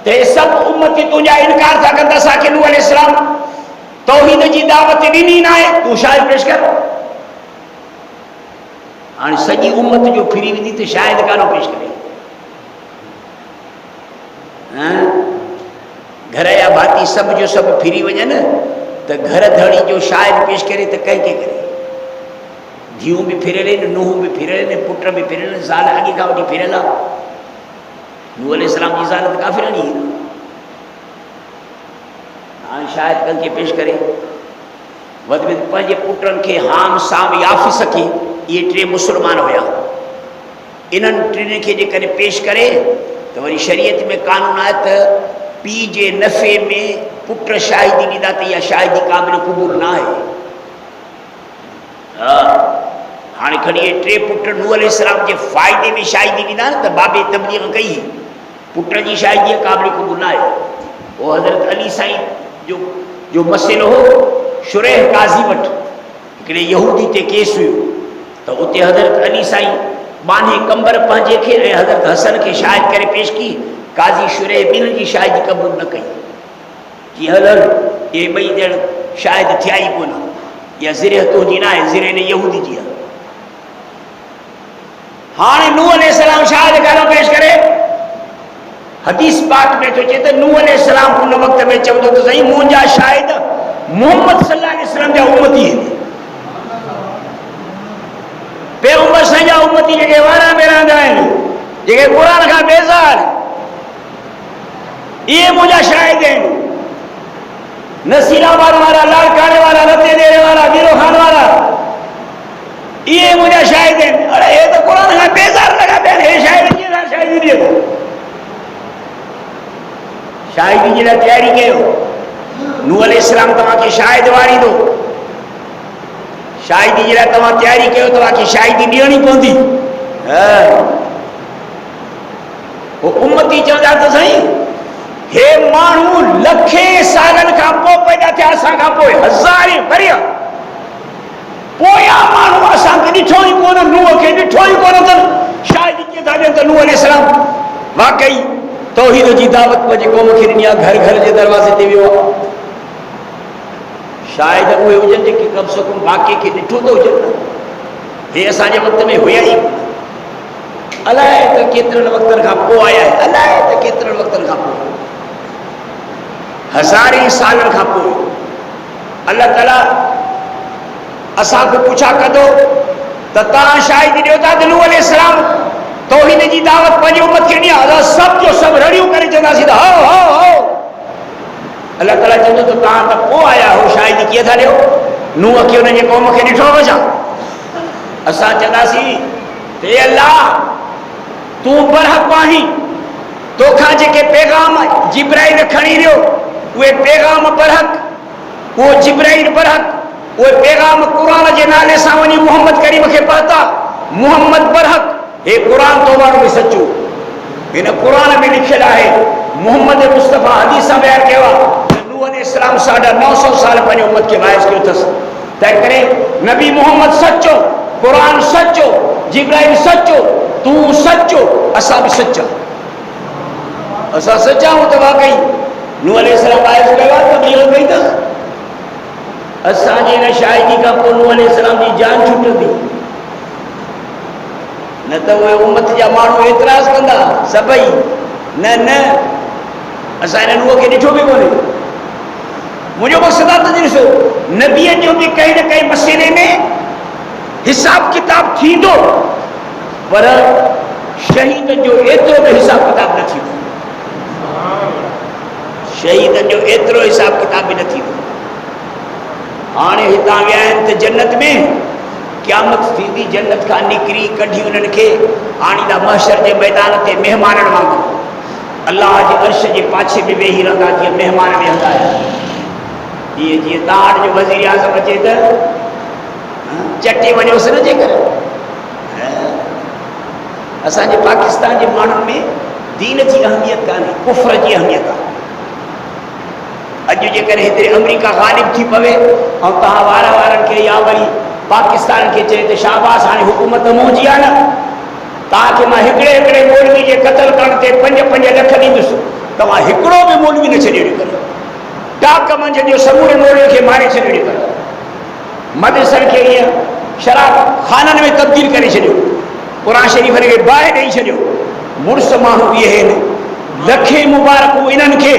त सभु उम्मती तुंहिंजा इनकार था कनि, असांखे नूह अलैहिस्सलाम तौहीद जी दावत ॾिनी न आहे, तूं शाहिद पेश कर। हाणे सॼी उम्मत जो फिरी वेंदी त शाहिद कानो पेश करे। घर जा भाती सभु जो सभु फिरी वञनि त घर धणी जो शाहिद पेश करे त कंहिंखे करे। धीअरूं बि फिरियल आहिनि, नुंहं बि फिरियल आहिनि, पुट बि फिरियल आहिनि, ज़ाल अॻे खां वठी फिरियल आहे। नूह अलैहिस्सलाम जी ज़ाल त काफ़िरानी हुई, हाणे शाहिद कंहिंखे पेश करे। वधि में पंहिंजे पुटनि खे हाम साम याफ़िस खे, इहे 3 मुस्लमान हुया, इन्हनि 3 खे जेकॾहिं पेश करे त वरी शरीयत में कानून आहे त पीउ जे नफ़े में पुट शाहिदी ॾींदा त इहा शाहिदी क़ाबिल क़बूल न आहे। हाणे खणी इहे 3 पुट नूह अलैहिस्सलाम जे फ़ाइदे में शाहिदी ॾींदा न त बाबे तबलीग कई, पुट जी शाहिदी क़ाबिल क़बूल न आहे। वो हज़रत अली साईं जो मसइलो हो शुरैह काज़ी वटि हिकिड़े यहूदी ते केस हुयो, त उते हज़रत अली साईं बाने कंबर पंहिंजे खे ऐं हज़रत हसन खे शाहिद करे पेश की। काज़ी शुरैह ॿिन्हिनि जी शाहिदी क़बूल न कई, कि हलनि इहे ॿई ॼण शाहिद थिया ई कोन, इहा ज़िरह तुंहिंजी न आहे, ज़िरह हिन यहूदी जी आहे। हाणे नूह अलैहिस्सलाम शाहिद कानो पेश करे। हदीस पाक में तो चए त नूह अलैहिस्सलाम उन वक़्त में चवंदो त साईं मुंहिंजा शाहिद मोहम्मद सल्लल्लाहु अलैहि वसल्लम जा उम्मती आहिनि। पैगंबर साईं जा उम्मती जेके वारा में रहंदा आहिनि, जेके क़ुरान खां बेज़ार, इहे मुंहिंजा शाहिद आहिनि। नसीरा वारा, लाड़काने वारा, रते ॾेरे वारा, गिरो खान वारा, इहे मुंहिंजा शाहिद आहिनि। अरे हे त क़ुरान खां बेज़ार लॻा पिया आहिनि, हे शाहिद कीअं शाहिदी ॾिए थो? शाहिदी जी लाइ तयारी कयो, नूह अलैहिस्सलाम तव्हांखे शाहिद वारींदो। शाहिदी जे लाइ तव्हां तयारी कयो, तव्हांखे शाहिदी ॾियणी पवंदी। वो उम्मती चवंदा त साईं हे माण्हू लखे सालनि खां पोइ पैदा थिया, असां खां पोइ हज़ारे वरिया पोयां माण्हू असांखे ॾिठो ई कोन, नूह खे ॾिठो ई कोन अथनि। शाहिदी कीअं था ॾियनि त नूह अलैहिस्सलाम वाकई तौहीद जी दावत पंहिंजी क़ौम खे ॾिनी आहे, घर घर जे दरवाज़े ते वियो आहे। शायदि उहे हुजनि जेके कम से कम वाक़े खे ॾिठो त हुजनि। हे असांजे वक़्त में हुया ई कोन, अलाए त केतिरनि वक़्तनि खां पोइ आया आहिनि, अलाए त केतिरनि वक़्तनि खां पोइ, हज़ारे सालनि खां पोइ अल्लाह ताला असांखे पुछा कंदो त तव्हां शाहिदी ॾियो था त नूह अलैहिस्सलाम तौहीद जी दावत पंहिंजी उम्मत खे ॾिनी, असां सभु जो सभु रड़ियूं करे चवंदासीं त हो हो हो। अल्लाह ताला चवंदो त तव्हां त पोइ आया हो, शाहिदी कीअं था ॾियो? नूह खे हुनजे क़ौम खे ॾिठो हो छा? असां चवंदासीं हे अल्लाह तूं बरहक़ आहीं, तोखां जेके पैगाम जिब्राइल खणी वियो उहे पैगाम बरहक़, उहो जिब्राइल बरहक़, उहे पैगाम क़ुरान जे नाले सां वञी मोहम्मद करीम खे पहुता, मोहम्मद बरहक़। हे क़ुरान तो वारो बि सचो, हिन क़ुरान में लिखियलु आहे, मोहम्मद मुस्तफ़ा हदीस में बयानु कयो आहे त नूह अलैहिस्सलाम 950 साल पंहिंजी उम्मत खे वाइस कयो अथसि। तंहिं करे नबी मोहम्मद सचो, क़ुरान सचो, जिब्राइल सचो, तूं सचो, असां बि सचा। असां सचा आहियूं त वाकई नूह अलैहिस्सलाम वाइस कयो आहे, तबलीग कई अथसि। असांजी हिन शाहिदी खां पोइ नूह अलैहिस्सलाम जी जान छुटंदी, न त उहे उम्मत जा माण्हू एतिराज़ कंदा सभई, न न असां हिन नूह खे ॾिठो बि कोन्हे। मुंहिंजो मक़सदु आहे त ॾिसो नबीअनि जो बि कंहिं न कंहिं मसइले में हिसाब किताब थींदो, पर शहीदनि जो एतिरो बि हिसाब किताब न थींदो, शहीदनि जो एतिरो हिसाब किताब बि न थींदो। हाणे हितां विया आहिनि त जन्नत में क़यामत थींदी, जन्नत खां निकिरी कढी उन्हनि खे आणींदा महशर जे मैदान ते महिमाननि वांगुरु, अल्लाह जे अर्श जे पाछे में वेही रहंदा जीअं महिमान वेहंदा आहिनि। इहे जीअं तव्हां जो वज़ीर आज़म अचे त चटे वञोसि न जेकर। असांजे पाकिस्तान जे माण्हुनि में दीन जी अहमियत कान्हे, कुफ्र जी अहमियत आहे। अॼु जेकर हिते अमरीका ग़ालिब थी पवे ऐं तव्हां वारनि खे या वरी पाकिस्तान खे चए त शाबाश हाणे हुकूमत मुंहिंजी आहे न, तव्हांखे मां हिकिड़े हिकिड़े मौलवी जे क़तल करण ते 5-5 लख ॾींदुसि, तव्हां हिकिड़ो बि मौलवी न छॾियो करे, टाक मंझि जो समूरे मौलवी खे मारे छॾियो करे, मदरसनि खे ईअं शराब खाननि में तब्दील करे छॾियो, क़ुरान शरीफ़ खे बाहि ॾेई छॾियो। मुड़ुस माण्हू इहे आहिनि, लखे मुबारकूं इन्हनि खे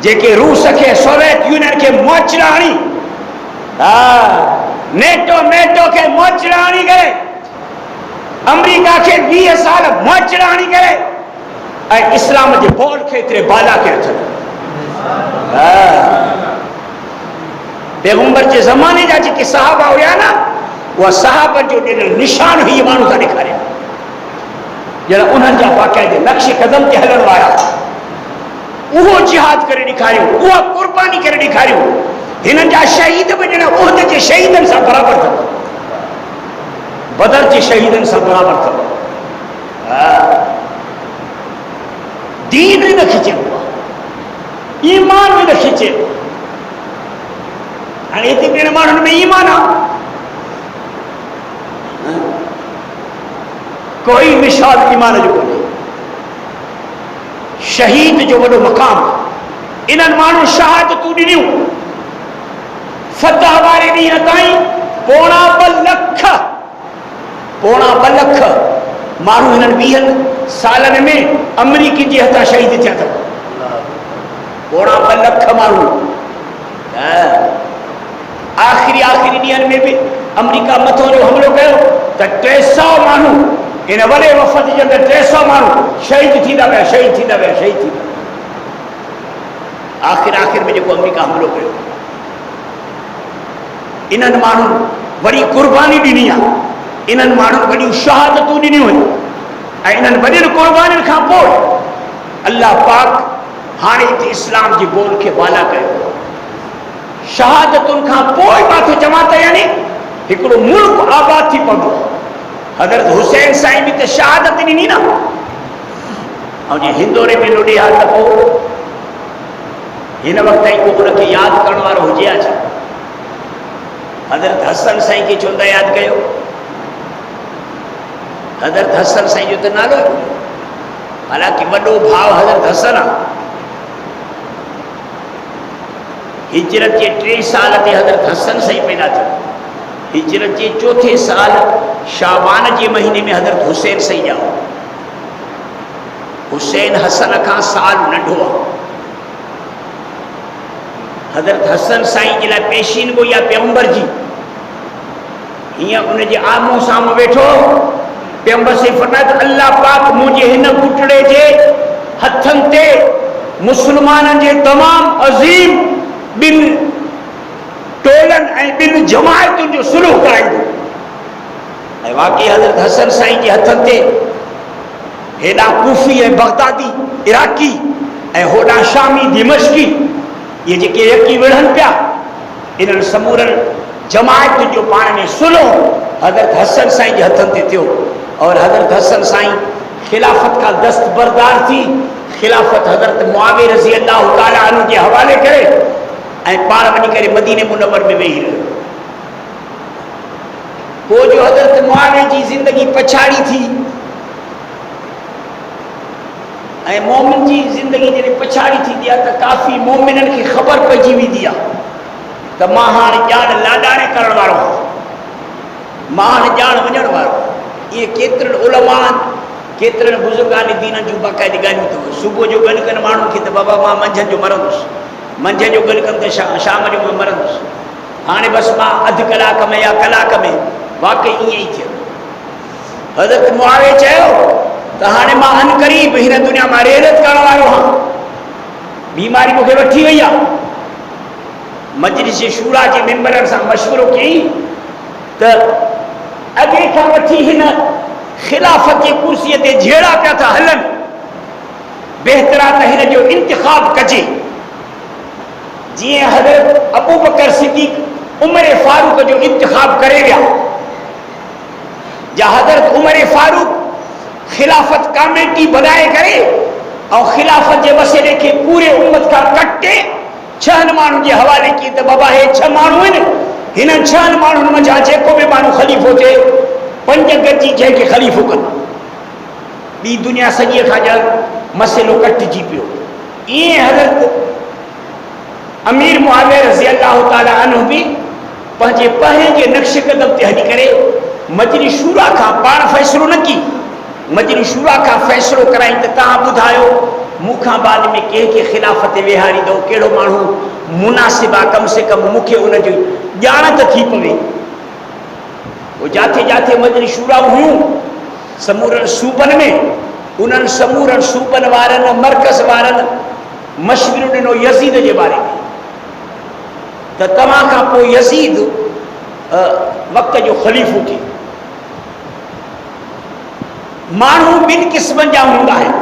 जेके रूस खे सोवियत यूनियन खे मोचड़ा हणी, नेटो खे मोचड़ा हणी करे, अमरीका खे 20 साल मोचड़ा हणी करे ऐं इस्लाम जे बोल खे एतिरे बाला के अथनि। पैगंबर जे ज़माने जा जेके सहाबा हुया न, उहा सहाबा जो ॾिनल निशान ही माण्हू था ॾेखारिया, जहिड़ा उन्हनि जा बाक़ाइदे नक्श कदम ते हलण वारा, उहो जिहाद करे ॾेखारियो, उहा क़ुर्बानी करे ॾेखारियो। हिननि जा शहीद बि ॾिना उहद जे शहीदनि सां बराबरि अथव, बदर जे शहीदनि सां बराबरि अथव। दीन बि न खिचेबो आहे, ईमान बि न खिचेबो। हाणे हिते ॿियनि माण्हुनि में ईमान आहे, कोई मिसाल ईमान जो कोन्हे। शहीद जो वॾो मक़ाम, इन्हनि माण्हू शहादतूं ॾिनियूं, फतह वारे ॾींहं ताईं 2.5 लख माण्हू हिननि 20 सालनि में अमरीकी जे हथां शहीद थिया अथव। 2.5 लख माण्हू। आख़िरी ॾींहंनि में बि अमरीका मथों जो हमिलो कयो त 300 माण्हू इन वॾे वफ़द जे अंदरि 300 माण्हू शहीद थींदा विया, शहीद थींदा विया, शहीद थींदा। आख़िर में जेको अमरीका हमिलो कयो, इन्हनि माण्हुनि वॾी क़ुर्बानी ॾिनी आहे, इन्हनि माण्हुनि वॾियूं शहादतूं ॾिनियूं आहिनि, ऐं इन्हनि वॾियुनि क़ुर्बानियुनि खां पोइ अल्लाह पाक हाणे हिते इस्लाम जी बोल खे बाला कयो। शहादतुनि खां पोइ मां थो चवां त यानी हिकिड़ो मुल्क आबाद थी पवंदो। हज़रत हुसैन साईं बि त शहादत ॾिनी न, ऐं जे हिंदोरे में लोॾे हा त पोइ हिन वक़्त ताईं को उनखे यादि करण वारो हुजे हा छा? हज़रत हसन साईं खे चवंदा यादि कयो, हज़रत हसन साईं जो त नालो आहे, हालांकि वॾो भाउ हज़रत हसन आहे। हिजरत जे 3 साल ते हज़रत हसन साईं पैदा थियो। हिजरत जे 4थे साल शाबान जे महीने में हज़रत हुसैन साईं ॼाओ। हुसैन हसन खां साल नंढो आहे। हज़रत हसन साईं जे लाइ पेशीन गो या पैगंबर जी हीअं उनजे आम्हूं साम्हूं वेठो, पैगंबर साईं फरमायो त अल्लाह पाक मुंहिंजे हिन पुटड़े जे हथनि ते मुस्लमाननि जे तमामु अज़ीम ॿिनि टोलनि ऐं ॿिनि जमायतुनि जो सुलह कराईंदो। ऐं वाक़ई हज़रत हसन साईं जे हथनि ते हेॾां कूफी ऐं बगदादी इराक़ी ऐं होॾां शामी दिमश्की ये जेके यकी विढ़नि पिया, इन्हनि समूरनि जमायतुनि जो पाण में सुलह हज़रत हसन साईं जे हथनि ते थियो। और हज़रत हसन साईं खिलाफ़त खां दस्तबरदार थी खिलाफ़त हज़रत मुआविया रज़ी अल्लाह ताला अन्हु जे हवाले करे ऐं पाण वञी करे मदीने मुनव्वर में वेही रहियो। पोइ जो हज़रत मुआविया जी ज़िंदगी पछाड़ी थी ऐं मोमिन जी ज़िंदगी जॾहिं पछाड़ी थींदी आहे त काफ़ी मोमिननि खे ख़बर पइजी वेंदी आहे त मां हाणे ॼाण लाॾाणे करण वारो आहियां, मां हाणे ॼाण वञण वारो। इहे केतिरनि उलमा केतिरनि बुज़ुर्गान दीन जूं बाक़ाइदी ॻाल्हियूं अथव। सुबुह जो ॻाल्हि कनि माण्हुनि खे त बाबा मां मंझंदि जो मरंदुसि, मंझंदि जो ॻाल्हि कनि त शाम जो मां मरंदुसि, हाणे बसि मां अधु कलाक में या कलाक में। वाक़ई ईअं ई थियो। हज़रत मुआविया चयो त हाणे मां अनक़रीब हिन दुनिया मां रेरत करण वारो आहियां, बीमारी मूंखे वठी वई आहे। मजलिस शूरा जे मेंबरनि सां मशवरो कयईं त अॻे खां वठी हिन ख़िलाफ़त जे कुर्सीअ ते जहिड़ा पिया था हलनि, बहितर आहे त हिन जो इंतिख़ाब कजे। जीअं हज़रत अबू बकर सिद्दीक़ उमर फारूक जो इंतिख़ाब करे विया, या हज़रत उमर फारूक खिलाफत कमेटी बनाए करे और खिलाफत के मसइले के पूरे उम्मत का कटे 6 माण्हुनि जे हवाले की त बाबा हे 6 माण्हू आहिनि, हिन 6 माण्हुनि मंझां जेको बि माण्हू ख़लीफ़ो थिए 5 गॾिजी जंहिंखे ख़लीफ़ो कनि। ॿी दुनिया सॼीअ खां ॼण मसइलो कटिजी पियो। ईअं हज़रत अमीर मुआविया रज़ी अल्लाह ताला अन्हु बि पंहिंजे पहिरें जे नक्श कदम ते हली करे मजलिस शूरा खां पाण फ़ैसिलो न की, मजलिस शूरा का फैसलो कराई त तव्हां ॿुधायो मूंखां बाद में कंहिंखे खिलाफ़त ते वेहारींदो, कहिड़ो माण्हू मुनासिब आहे, कम से कम मूंखे उनजी ॼाण त थी पवे। पोइ जिथे जिथे मजलिस शूरा हुयूं समूरनि सूबनि में, उन्हनि समूरनि सूबनि वारनि मर्कज़ वारनि मशवरो ॾिनो यज़ीद जे बारे में त तव्हां खां पोइ यज़ीद वक़्त जो ख़लीफ़ो थिए। माण्हू 2 क़िस्मनि जा हूंदा आहिनि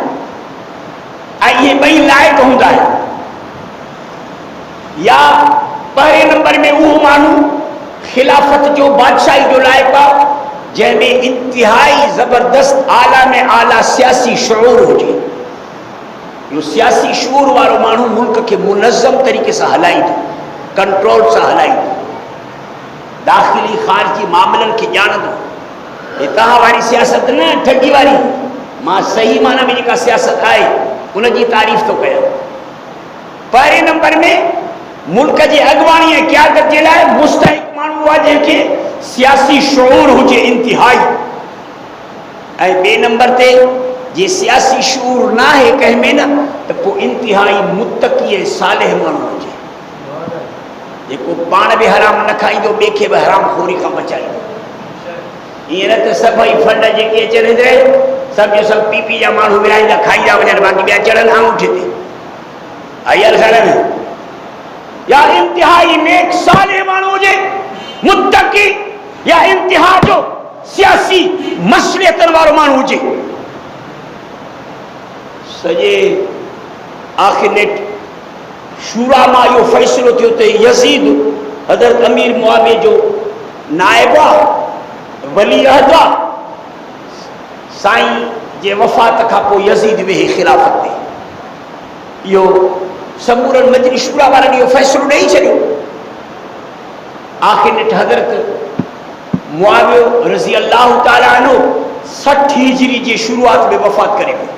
ऐं इहे ॿई लाइक़ हूंदा आहिनि। या पहिरें नंबर में उहो माण्हू खिलाफ़त जो बादशाही जो लाइक़ आहे जंहिंमें इंतिहाई ज़बरदस्त आला में आला सियासी शऊर हुजे। इहो सियासी शऊर वारो माण्हू मुल्क खे मुनज़्ज़म तरीक़े सां हलाईंदो, कंट्रोल सां हलाईंदो, दाख़िली ख़ारिजी मामलनि खे ॼाणंदो। ये तव्हां वारी सियासत न, ठगी वारी, मां सही माना में जेका सियासत आहे उनजी तारीफ़ थो कयां। पहिरें नंबर में मुल्क जी अॻुवाणी ऐं क़यादत जे लाइ मुस्तहिक़ माण्हू आहे जंहिंखे सियासी शऊर हुजे इंतिहाई। ऐं ॿिए नंबर ते जे सियासी शऊर न आहे कंहिं में न त पोइ इंतिहाई मुत्तक़ी ऐं सालेह माण्हू हुजे जेको पाण बि हराम न खाईंदो, ॿिए खे बि हराम खोरी खां बचाईंदो। ईअं न त सभई फंड जेके अचनि सभु जो सभु पी जा माण्हू विराईंदा खाईंदा वञनि, बाक़ी ॿिया चढ़नि आंगूठे ते। आयल ख़्याल में या इंतिहाई नेक सालेह माण्हू हुजे मुत्तक़ी, या इंतिहा जो सियासी मसलियतनि वारो माण्हू हुजे। सॼे आख़िर नेट शूरा मां इहो फ़ैसिलो थियो त यज़ीद हज़रत अमीर मुआविया जो नाइबा वली अहदा साईं जे वफ़ात खां पोइ यज़ीद वेही खिलाफ़त ते। इहो समूरनि मजलिस शूरा वारनि इहो फ़ैसिलो ॾेई छॾियो। आख़िर नेठि हज़रत मुआविया रज़ी अल्लाह ताला अन्हु 60 हिजरी जी शुरूआत में वफ़ात करे वियो।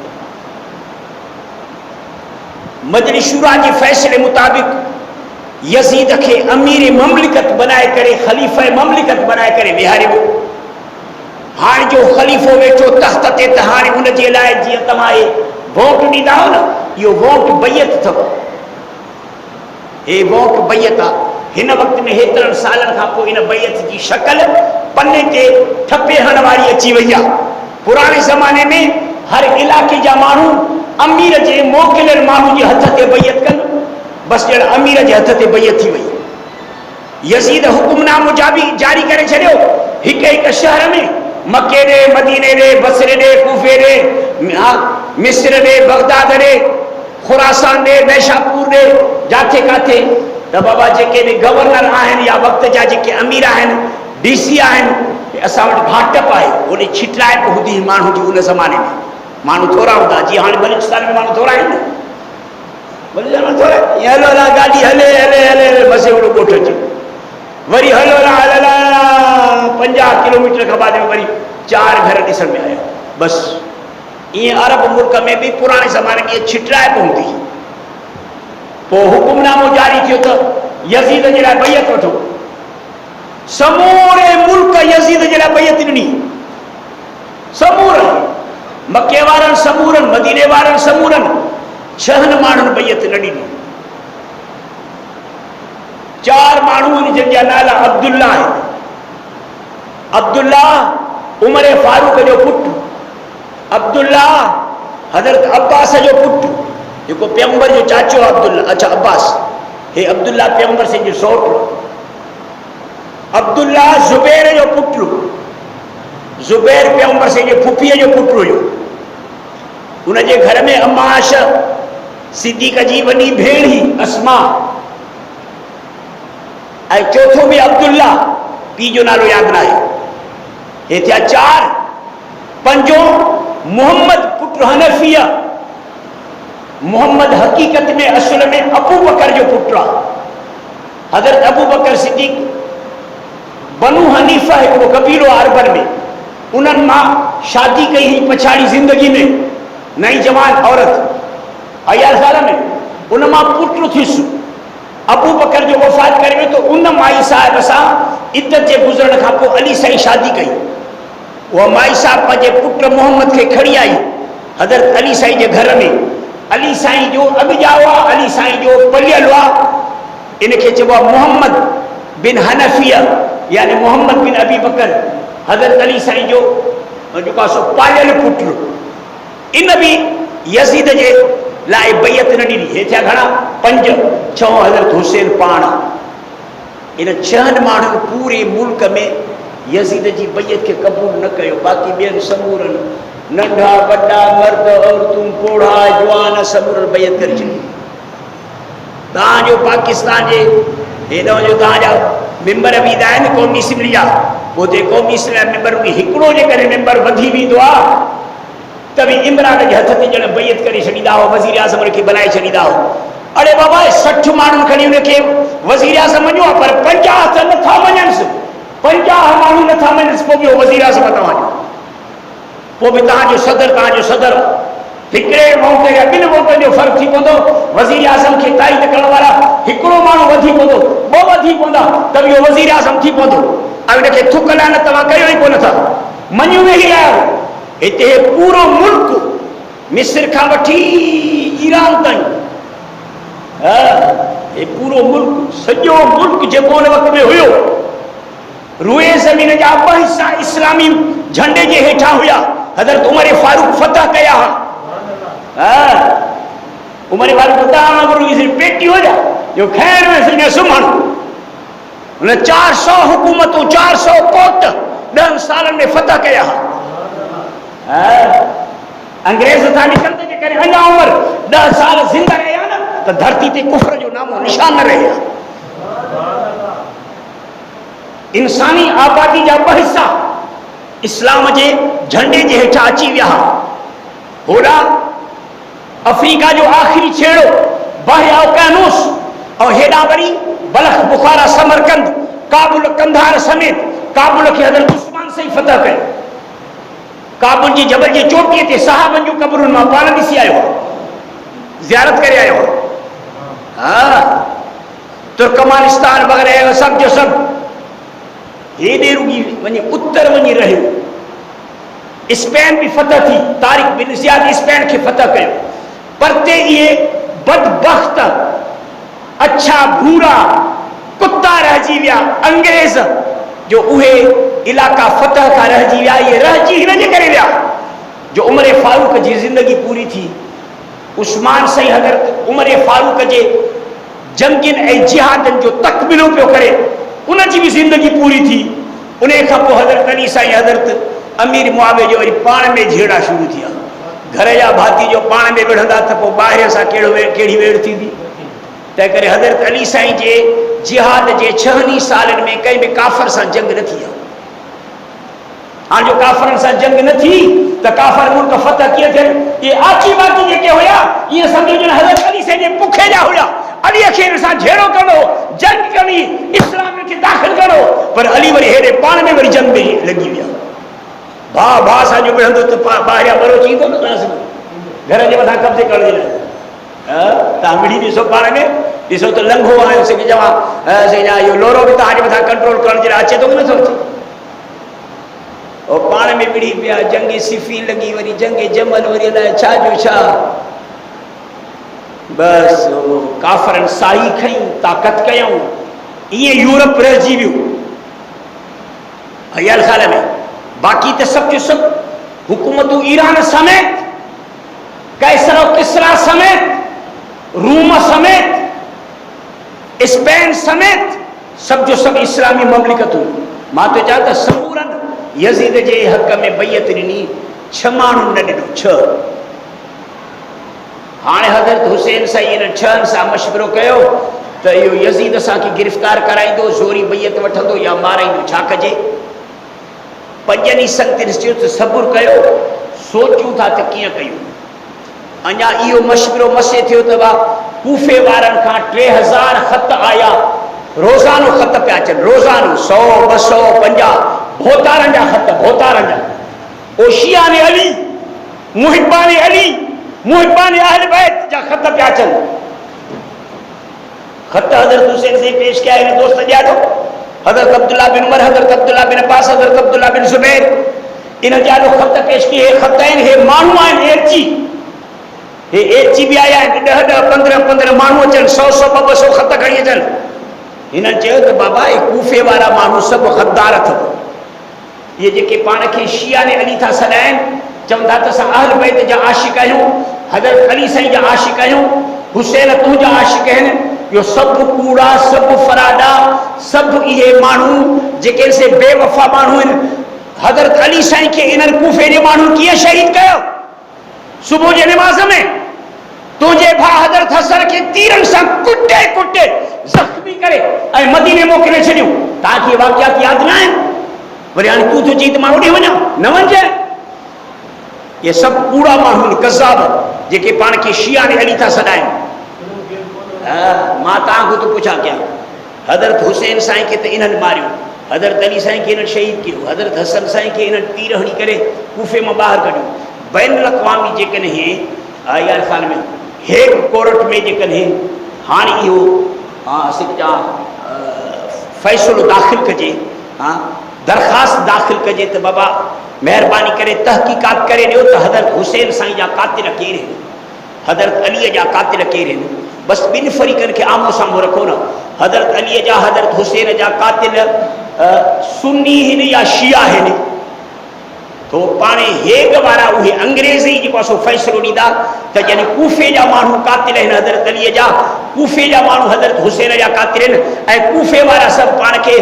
मजलिस शूरा जे फ़ैसिले मुताबिक़ यज़ीद खे अमीर ममलिकत बनाए करे, ख़लीफ़ा ममलिकत बनाए करे विहारे वियो। हाणे जो ख़लीफ़ो वेठो तख़्त ते त हाणे उन जे लाइ जीअं तव्हां वोट ॾींदा हो न, इहो वोट बैयत अथव। हे वोट बैयत आहे। हिन वक़्त में हेतिरनि सालनि खां पोइ इन बैयत जी शक्ल पने ते ठपे हण वारी अची वई आहे। पुराणे ज़माने में हर इलाइक़े जा माण्हू अमीर जे मोकिलियल माण्हू जे हथ ते बैयत कनि, बसि ॼण अमीर जे हथ ते बैयत थी वई। यज़ीद हुकुमनामो जारी करे छॾियो। हिक हिक शहर में, मके ॾे, मदीने ॾे, बसरे ॾे, कूफे ॾे, मिस्र ॾे, बगदाद ॾे, खुरासान ॾे, नैशापुर ॾे, जाथे काथे त बाबा जेके बि गवर्नर आहिनि या वक़्त जा जेके अमीर आहिनि, DC आहिनि, असां वटि घाटप आहे। ओॾे छिटलाइप हूंदी माण्हू जी उन ज़माने में। माण्हू थोरा हूंदा, जीअं हाणे बलूचिस्तान में माण्हू थोरा आहिनि। हलो हला गाॾी हले हले हले हले बसि हिकिड़ो ॻोठ अचे, वरी हलो हला 50 किलोमीटर खां बाद में वरी 4 घर ॾिसण में आया। बसि ईअं अरब मुल्क में बि पुराणे ज़माने में इहा छिटराइप हूंदी। पोइ हुकुमनामो जारी थियो त यज़ीद जे लाइ बैयत वठो। समूरे मुल्क यज़ीद जे लाइ बैयत ॾिनी। समूरनि मके वारनि, समूरनि मदीने वारनि, समूरनि 6 माण्हुनि बैयत न ॾिनी। 4 माण्हू आहिनि जिन जा नाला अब्दुल्ला आहिनि। अब्दुल्ला उमर फारूक जो पुटु, अब्दुल्ला हज़रत अब्बास जो पुटु, जेको पैगंबर जो चाचो अब्दुल्ला, अच्छा अब्बास, हे अब्दुल्ला पैगंबर सिंह जो सौटु। अब्दुल्ला ज़ुबैर जो पुटु, ज़ुबैर पैगंबर सिंह जे फुफीअ जो पुटु हुयो। उनजे घर में अम्माश सिद्दीक़ जी वॾी भेण ही अस्मा, ऐं चौथो बि अब्दुल्ला, पीउ जो नालो यादि न आहे। हे थिया 4। 5 मोहम्मद पुटु हनफिया। मोहम्मद हकीकत में असुल में अबू बकर जो पुटु आहे। हज़रत अबू बकर सिद्दीक़ बनु हनीफ़ा हिकिड़ो कबीलो अरबन में, उन्हनि मां शादी कई हुई पछाड़ी ज़िंदगी में। नई जवान औरत 1000 साल में उन मां पुटु थियुसि। अबू बकर जो वफ़ात करे वियो त उन माई साहिब सां इद्दत जे गुज़रण खां पोइ अली साईं शादी कई। उहा माई साहिब पंहिंजे पुटु मोहम्मद खे खणी आई हज़रत अली साईं जे घर में। अली साईं जो अॻियाओ आहे, अली साईं जो पलियल आहे। इनखे चइबो आहे मोहम्मद बिन हनफिया, यानी मोहम्मद बिन अबी बकर, हज़रत अली साईं जो जेको आहे सो पालियल पुटु। इन बि यज़ीद जे लाइ बैयत न ॾिनी। हे थिया घणा? 5। 6 हज़रत हुसैन पाण। इन 6 माण्हुनि पूरे मुल्क में यज़ीद जी बैयत खे क़बूल न कयो। बाक़ी ॿियनि समूरनि, नंढा वॾा, मर्द औरतूं, पोढ़ा जवान, समूरनि बैयत करे छॾी। तव्हांजो पाकिस्तान जे हेॾो जो तव्हांजा मेंबर बि ईंदा आहिनि क़ौमी असैम्बली जा, पोइ क़ौमी असैम्बली मेंबर बि हिकिड़ो जेकॾहिं मेंबर वधी वेंदो आहे त बि इमरान जे हथ ते ॼण बैयत करे छॾींदा हो, वज़ीर आज़म खे बनाए छॾींदा हो। अड़े बाबा 60 माण्हुनि खणी उनखे वज़ीर आज़म मञियो, पर 50 त नथा मञनिसि। 50 माण्हू नथा मञनिसि, पोइ बि वज़ीर आज़म तव्हांजो, पोइ बि तव्हांजो सदर हिकिड़े वोट या 2 वोटनि जो फ़र्क़ु थी पवंदो। वज़ीर आज़म खे ताईद करण वारा हिकिड़ो माण्हू वधी पवंदो, 2 वधी पवंदा त बि इहो वज़ीर आज़म थी पवंदो। ऐं उनखे थुक लान तव्हां कयो ई कोन था, मञियो वेही आहियो। हिते पूरो मुल्क मिस्र खां वठी ईरान ताईं, हे पूरो मुल्क, सॼो मुल्क जेको उन वक़्त में हुयो, रुए ज़मीन जा 2 हिस्सा इस्लामी झंडे जे हेठां हुया। हज़रत उमर फारूक फतह कया हा। उमर फारूक फतह पेटी हो जा जो खैर में सिंह सुमण। उन 400 हुकूमतूं, 400 कोट 10 सालनि में फतह कया हा। अंग्रेज़ था निकिरंदे जे करे अञा उमर 10 साल ज़िंदा रहिया न त धरती ते कुफ्र जो नामो निशान न रहिया। इंसानी आबादी जा ॿ हिस्सा इस्लाम जे झंडे जे हेठां अची विया। होॾा अफ्रीका जो आख़िरी छेड़ो बहरिया कैनूस और हेॾा वरी बलख बुखारा समरकंद काबुल कंधार समेत काबुल खे हज़रत उस्मान से फतह कयो। काबुल जी जबल जे चोटीअ ते सहाबनि जूं क़बरुनि मां पाण ॾिसी आयो, ज़ियारत करे आयो। हाँ, तुर्कमानिस्तान वग़ैरह सब जो सब हेॾे रुॻी वञी उत्तर वञी रहियो। स्पेन भी फतह थी, तारिक बिन ज़ियाद स्पेन खे फतह कयो। परते इहे बदबख्त अच्छा भूरा कुत्ता रहिजी विया अंग्रेज़ जो उहे इलाका फतह खां रहिजी विया। इहे रहिजी हिनजे करे विया जो उमर फारूक जी ज़िंदगी पूरी थी। उस्मान सही हज़रत उमर फारूक जे जंगियुनि ऐं जिहादनि जो तकमिलो पियो करे, उनजी भी ज़िंदगी पूरी थी। उन खां पोइ हज़रत अली साईं हज़रत अमीर मुआविया जो वरी पाण में झेड़ा शुरू थिया। घर जा भाती जो पाण में विढ़ंदा त पोइ ॿाहिरि सां कहिड़ी वेड़ थींदी। तंहिं करे हज़रत अली साईं जे जिहाद जे 6 सालनि में कंहिं बि काफ़र सां जंग न थी। हाणे जो काफ़रनि सां जंग न थी त काफ़र मुल्क फतह कीअं थियनि? इहे आची बाकी जेके हुया इहे सम्झो ॼण हज़रत अली साईं जे पुखे जा हुया। अलीअ खे हिन सां झेड़ो करणो, जंग करणी, इस्लाम खे दाख़िल करणो, पर अली वरी हेॾे पाण में वरी जंग में लॻी विया। भाउ भाउ सां जो विढ़ंदो त ॿाहिरियां बरो चींदो न तव्हां घर जे मथां कब्ज़े करण जे लाइ। तव्हां मिड़ी ॾिसो पाण में, ॾिसो त लंघो आहे सिंह चवां इहो लोरो बि तव्हांजे मथां कंट्रोल करण जे लाइ अचे थो की नथो अचे। उहो पाण में विड़ी पिया, जंग सिफ़ी लॻी, वरी जंग जमल, वरी अलाए छा जो छा। बसि काफ़रनि साई खईं, ताक़त कयऊं, ईअं यूरोप रहिजी वियो हयाल ख़ाल में। बाक़ी त सभु जो सभु हुकूमतूं ईरान समेत, कैसर और किसरा समेत, रूम समेत, स्पेन समेत सब जो सब इस्लामी ममलिकतूं। मां तो चाहता समूरन यज़ीद जे हक़ में बैयत ॾिनी, 6 माण्हुनि न ॾिनो, 6। हाणे हज़रत हुसैन साईं इन 6 सां मशवरो कयो त इहो यज़ीद असांखे गिरफ़्तार कराईंदो, ज़ोरी बैयत वठंदो या माराईंदो, छा कजे? 5 संगतिन चयो सबुर कयो, सोचूं था त कीअं कयूं। अञा इहो मशवरो मसे थियो त कूफे वारनि खां 3000 ख़त आया, रोज़ानो ख़त पिया अचनि, रोज़ानो 100 200 50 भोतारनि जा ख़त, भोतारनि जा। ओशियाने अली, मुहिबाने अली, मुहिबाने अहल बैत जा ख़त पिया अचनि। ख़त हज़रत हुसैन से पेश कया इन दोस्त ॾियारो, हज़रत अब्दुल्ला बिन उमर, हज़रत अब्दुल्ला बिन अब्बास, हज़रत अब्दुल्ला बिन ज़ुबैर, इन ॾियारो ख़त पेश किए। हे ख़त आहिनि, हे माण्हू आहिनि एर्ची, हे एर्ची बि आया आहिनि, 10 15 माण्हू अचनि, 100 200 ख़त खणी अचनि। हिननि चयो त बाबा हे कूफे वारा माण्हू सभु ग़द्दार अथव। इहे जेके पाण खे शिया ने अली था सॾाइनि, चवंदा त असां अहल बैत जा आशिक़ आहियूं, हज़रत अली साईं जा आशिक़ आहियूं, हुसैन तुंहिंजा आशिक़ आहिनि। इहो सभु कूड़ा, सभु फराडा, सभु इहे माण्हू जेके से बेवफ़ा माण्हू आहिनि। हज़रत अली साईं खे इन्हनि कूफे जे माण्हुनि कीअं शहीद कयो? सुबुह जे निमाज़ में तुंहिंजे भाउ हज़रत हसन खे तीरनि सां कुटे कुटे ज़ख़्मी करे ऐं मदीने मोकिले छॾियो। तव्हांखे वाक़ियात यादि न आहिनि? वरी हाणे तूं थो चई त मां होॾे वञा, न वञजांइ। इहे सभु कूड़ा माण्हू आहिनि, कज़ाब, जेके पाण खे शिया ने अली था सॾाइनि। मां तव्हांखां थो पुछां कयां, हज़रत हुसैन साईं खे त इन्हनि मारियो, हज़रत अली साईं खे इन्हनि शहीद कयो, हज़रत हसन साईं खे इन्हनि तीर हणी करे कूफे मां ॿाहिरि कढियो। बैन अक़वामी जेकॾहिं यार ख़ान में हेग कोर्ट में जेकॾहिं हाणे इहो फ़ैसिलो दाख़िल कजे, दरख़्वास्त दाख़िल कजे त बाबा महिरबानी करे तहक़ीक़ात करे ॾियो त हज़रत हुसैन साईं जा कातिल केरु आहिनि, हज़रत अलीअ जा कातिल केरु आहिनि। बसि 2 फ़रीक़नि खे आमो साम्हूं रखो न, हज़रत अलीअ जा हज़रत हुसैन जा कातिल सुन्नी आहिनि या शिया आहिनि। तो पाणे हेग वारा उहे अंग्रेज़ ई जेको आहे फ़ैसिलो ॾींदा त यानी कूफे जा माण्हू कातिल आहिनि हज़रत अलीअ जा, कूफे जा माण्हू हज़रत हुसैन जा कातिल आहिनि, ऐं कूफे वारा सभु पाण खे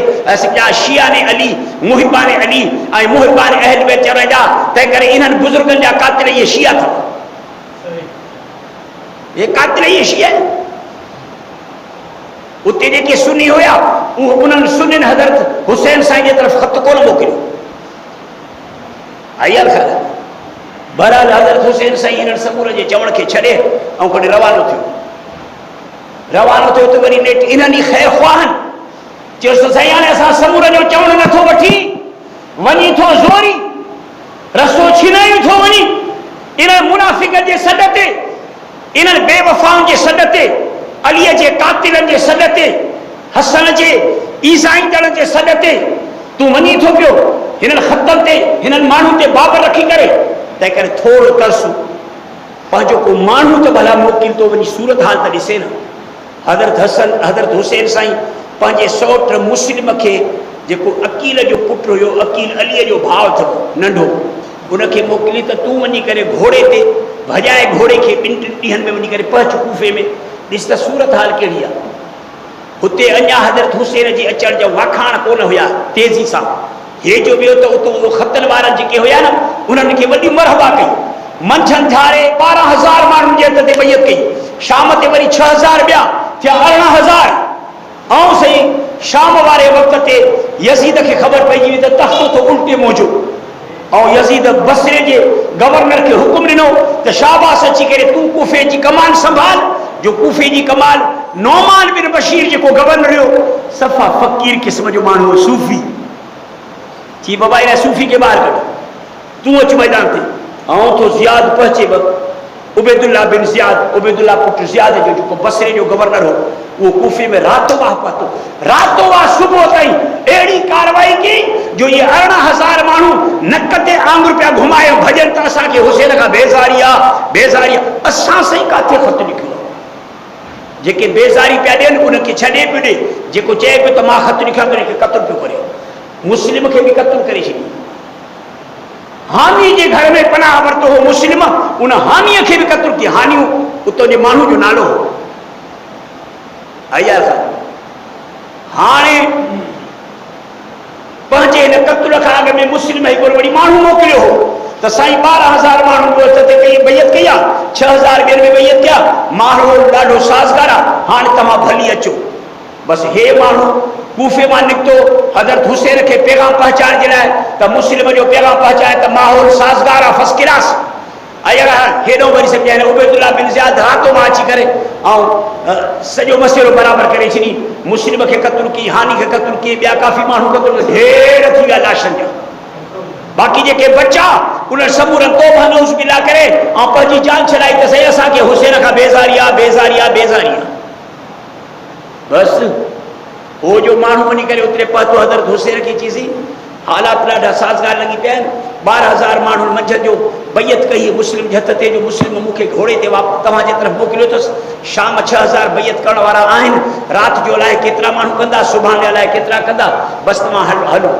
सम्झा शिया ने अली, मुहिबाने अली ऐं मुहिबाने अहल बैत चवण जा। तंहिं करे इन्हनि बुज़ुर्गनि जा कातिल इहे शिया अथव, इहे कातिल इहे शिया। उते जेके सुन्नी हुया उन्हनि सुन्नियुनि हज़रत हुसैन साईं जे तरफ़ ख़त कोन मोकिलियो। आया ख़्याल। बहरहाल हज़रत हुसैन साईं हिननि सबूर जे चवण खे छॾे ऐं कॾहिं रवानो थियो। रवानो थियो त वरी नेठ इन्हनि ई ख़ैर ख़्वाहनि चयोसि त साईं हाणे असां सबूर जो चवणु नथो वठी वञी थो ज़ोरी रस्तो छिनायूं थो वञी। इन्हनि मुनाफ़िक़ जे सॾ ते, इन्हनि बेवफ़ाउनि जे सॾ ते, अलीअ जे कातिलनि जे सॾ ते, हसन जे ईज़ाईंदड़ जे सॾ ते तूं वञी थो पियो हिननि ख़तनि ते, हिननि माण्हुनि ते बाब रखी करे। तंहिं करे थोरो तरसु पंहिंजो को माण्हू त भला मोकिल थो वञी सूरत हाल त ॾिसे न। हज़रत हुसैन साईं पंहिंजे सौट मुस्लिम खे जेको अकील जो पुटु हुयो, अकील अलीअ जो भाउ अथव नंढो, उनखे मोकिली त तूं वञी करे घोड़े ते भॼाए घोड़े खे 2-3 ॾींहंनि में वञी करे पहुच कूफे में। ॾिस त सूरत हाल कहिड़ी आहे। हुते अञा हज़रत हुसैन जे अचण जा वाखाण कोन हुया तेज़ी सां। हे जो वियो त उतो उहो ख़तनि वारा जेके हुया न उन्हनि खे वॾी मरहबा कई। मंझंदि धारे 12,000 माण्हुनि जे हथ ते बैयत कई। शाम ते वरी 6,000 ॿिया थिया 18,000। ऐं सही शाम वारे वक़्त ते यज़ीद खे ख़बर पइजी वई त तख़्तो तो उल्टे मौजो। ऐं यज़ीद बसरे जे गवर्नर खे हुकुम ॾिनो त शाबाश अची करे तूं कूफे जी कमान संभाल। जो कूफे जी कमान नौमान बिन बशीर जेको गवर्नर हुयो सफ़ा फ़क़ीर क़िस्म जो माण्हू, सूफ़ी। चई बाबा इन सूफ़ी खे ॿाहिरि कढ, तूं अच मैदान ते। ऐं तो ज़ियाद पहुचे उबैदुल्ला बिन ज़ियाद, उबैदुल्ला पुटु ज़ियाद जो जेको बसरे जो गवर्नर हो, वो कूफे में रातों वाह पातो। रातों वाह सुबह ताईं अहिड़ी कार्रवाई की जो ये 18,000 माण्हू नक ते आंगुर पिया घुमाए भॼनि त असांखे हुसैन खां बेज़ारी आहे, बेज़ारी आहे। असां साईं काथे ख़त लिखियो आहे? जेके बेज़ारी पिया ॾियनि उनखे छॾे पियो ॾे। जेको चए पियो त मां ख़त लिखियां त उनखे क़त्ल पियो करे, मुस्लिम खे बि क़त्ल करे छॾी। हानी जे घर में पनाह वरितो हो मुस्लिम, उन हानीअ खे बि क़त्ल कई। हानियूं उतो जे माण्हू जो नालो हो। हाणे पंहिंजे हिन क़त्ल खां अॻु में मुस्लिम हिकिड़ो वरी माण्हू मोकिलियो हो त साईं 12,000 माण्हू ते कई बैयत कई आहे, 6,000 ॿियनि में बैयत कया। माहौल ॾाढो साज़गार आहे, हाणे तव्हां भली अचो। बसि हे माण्हू कूफे मां निकितो हज़रत हुसैन खे पैगाम पहुचाइण जे लाइ त मुस्लिम जो पैगाम पहुचाए त माहौल साज़गार आहे, फर्स्ट क्लास। हेॾो वरी सम्झाए उबैदुल्ला बिन ज़ियाद रातों मां अची करे ऐं सॼो मसइलो बराबरि करे छॾी। मुस्लिम खे क़त्ल की, हानी खे क़त्ल की, ॿिया काफ़ी माण्हू क़त्ल ढेर थी विया लाशनि जा। बाक़ी जेके बचा उन्हनि सबूरनि तौबा नऊज़ बिल्लाह करे ऐं पंहिंजी जान छॾाई त सही असांखे हुसैन खां बेज़ारी आहे, बेज़ारी आहे, बेज़ारी आहे। बसि हो जो माण्हू वञी करे उतरे पहुतो हज़रत हुसैन खे चईसीं हालात ॾाढा साज़गार लॻी पिया आहिनि। 12,000 माण्हू मंझंदि जो बैयत कई मुस्लिम जे हथ ते जो मुस्लिम मूंखे घोड़े ते तव्हांजे तरफ़ मोकिलियो अथसि। शाम 6,000 बैयत करण वारा आहिनि। राति जो अलाए केतिरा माण्हू कंदा, सुभाणे अलाए केतिरा कंदा। बसि तव्हां हलो।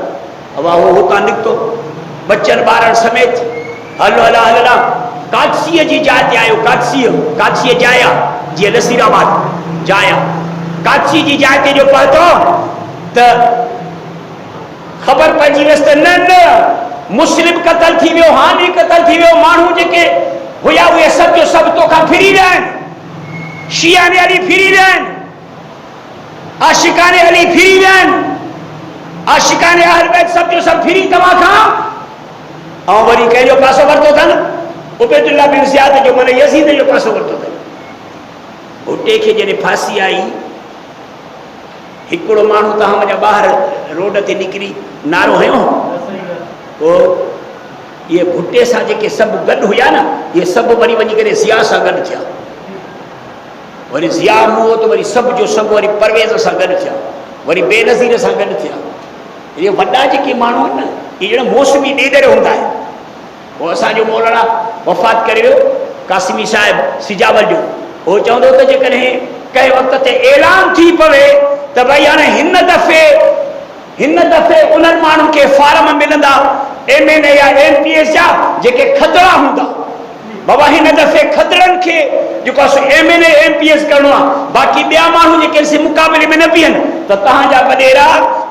अब हो हुतां निकितो बच्चनि ॿारनि समेत। हलो हला हलंदा कादसीअ जी जाइ ते आयो। कादसीअ जाइ आहे जीअं नसीराबाद जाइ आहे। कादसी जी जाइ ते जो पहुतो त ख़बर पइजी वियसि त न मुस्लिम क़त्ल थी वियो, हानी क़त्ल थी वियो। माण्हू जेके हुया उहे सभु जो सभु तोखां फिरी विया आहिनि। शियाने अली फिरी विया आहिनि, आशिकाने अली फिरी विया आहिनि, आशिकाने अहल बैत सभु जो सभु फिरी तव्हां खां। ऐं वरी कंहिंजो पासो वरितो अथनि उबैदुल्ला बिन ज़ियाद जो, माना यज़ीद जो पासो वरितो अथनि। भुट्टे खे जॾहिं फांसी आई, हिकिड़ो माण्हू त मुंहिंजा ॿाहिरि रोड ते निकिरी नारो हयो पोइ इहे भुट्टे सां जेके सभु गॾु हुया न इहे सभु वरी वञी करे ज़िया सां गॾु थिया। वरी ज़िया मुओ त वरी सभु जो सभु वरी परवेज़ सां गॾु थिया, वरी बेनज़ीर सां गॾु थिया। इहे वॾा जेके माण्हू आहिनि न इहे ॼण मौसमी ॾेॾर हूंदा आहिनि। पोइ असांजो मौलाना वफ़ात करे वियो कासिमी साहिबु सिजावल जो, उहो चवंदो त जेकॾहिं कंहिं वक़्त ते ऐलान थी पवे त भई हाणे हिन दफ़े उन्हनि माण्हुनि खे फार्म मिलंदा MNA या MPS जा जेके खतरा हूंदा। बाबा हिन दफ़े खतरनि खे जेको आहे MNA MPS करिणो आहे, बाक़ी ॿिया माण्हू जेके मुक़ाबले में न बीहनि त तव्हांजा वॾेरा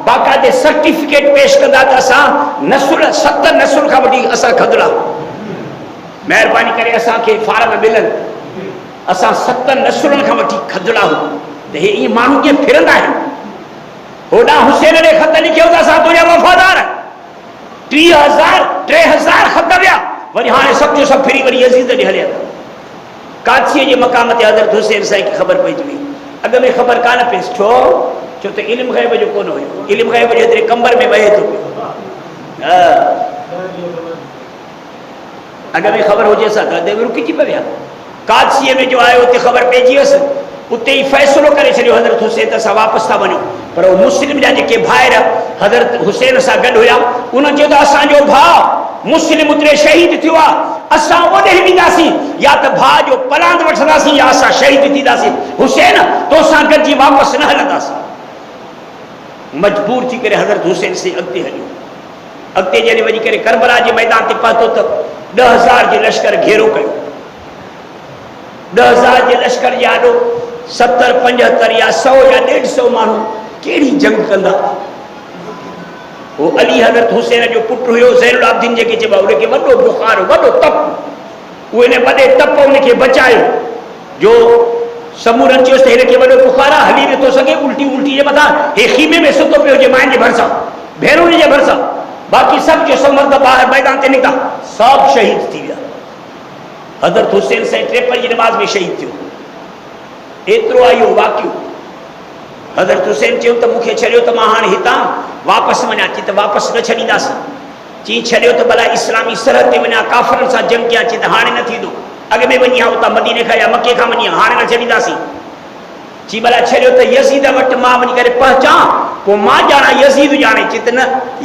बाक़ाइदे सर्टिफिकेट पेश कंदा त असां नसुल 7 नसुल खां वठी असां खतरा, महिरबानी करे असांखे फार्म मिलनि। असां 7 नसुलनि खां वठी खतरा हो त हे इहे माण्हू कीअं फिरंदा आहिनि। होॾां हुसैन ने ख़त लिखियो त असां तुंहिंजा वफ़ादार 3000 ख़त विया वरी हाणे सभु जो सभु फिरी वरी यज़ीद ॾे हलिया कादसीअ जे मक़ाम ते हज़रत हुसैन साईं खे ख़बर पइजी वई अॻ में ख़बर कान पईसि छो त इल्मु ग़ैब जो कोन हुयो इल्मु ग़ैब जो हेतिरे कंबर में वहे थो पियो अॻ में ख़बर हुजे सां त रुकिजी पिया कादसीअ में जो आयो उते ख़बर पइजी वियसि उते ई फ़ैसिलो करे छॾियो हज़रत हुसैन त असां वापसि था वञूं पर उहो मुस्लिम जा जेके भाइर हज़रत हुसैन सां गॾु हुया उन्हनि चयो त असांजो भाउ मुस्लिम उते शहीद थियो आहे असां ओॾे वेंदासीं या त भाउ जो पलांद वठंदासीं या असां शहीद थींदासीं हुसैन तोसां गॾिजी वापसि न हलंदासीं मजबूर थी करे हज़रत हुसैन से अॻिते हलियो अॻिते जॾहिं वञी करे करबला जे मैदान ते पहुतो त 10,000 जे लश्कर घेरो कयो 10,000 जे लश्कर जे आॾो 70 75 या 100 या 150 माण्हू कहिड़ी जंग कंदा वो अली हज़रत हुसैन जो पुटु हुयो ज़ैनुल आबिदीन जेके चइबा उनखे वॾो बुखार वॾो तप उहे वॾे तप उनखे बचायो जो समूरनि चयोसि त हिनखे वॾो बुखार आहे हली नथो सघे उल्टी उल्टी जे मथां हे खीमे में सुतो पियो हुजे माइन जे भरिसां भेरुनि जे भरिसां बाक़ी सभु जो सभु मर्द ॿाहिरि मैदान ते निकिता सभु शहीद थी विया हज़रत हुसैन साईं 53 जी नमाज़ में शहीद थियो एतिरो आहे इहो वाक़ियो हज़रत हुसैन चयो त मूंखे छॾियो त मां हाणे हितां वापसि वञा चई त वापसि न छॾींदासीं चई छॾियो त भला इस्लामी सरहद ते वञा काफ़िरनि सां जंग कयां चई त हाणे न थींदो अॻ में वञी उतां मदीने खां या मके खां वञी हाणे न छॾींदासीं चई भला छॾियो त यज़ीद वटि मां वञी करे पहुचां पोइ मां ॼाणा यज़ीद ॼाणे चई त न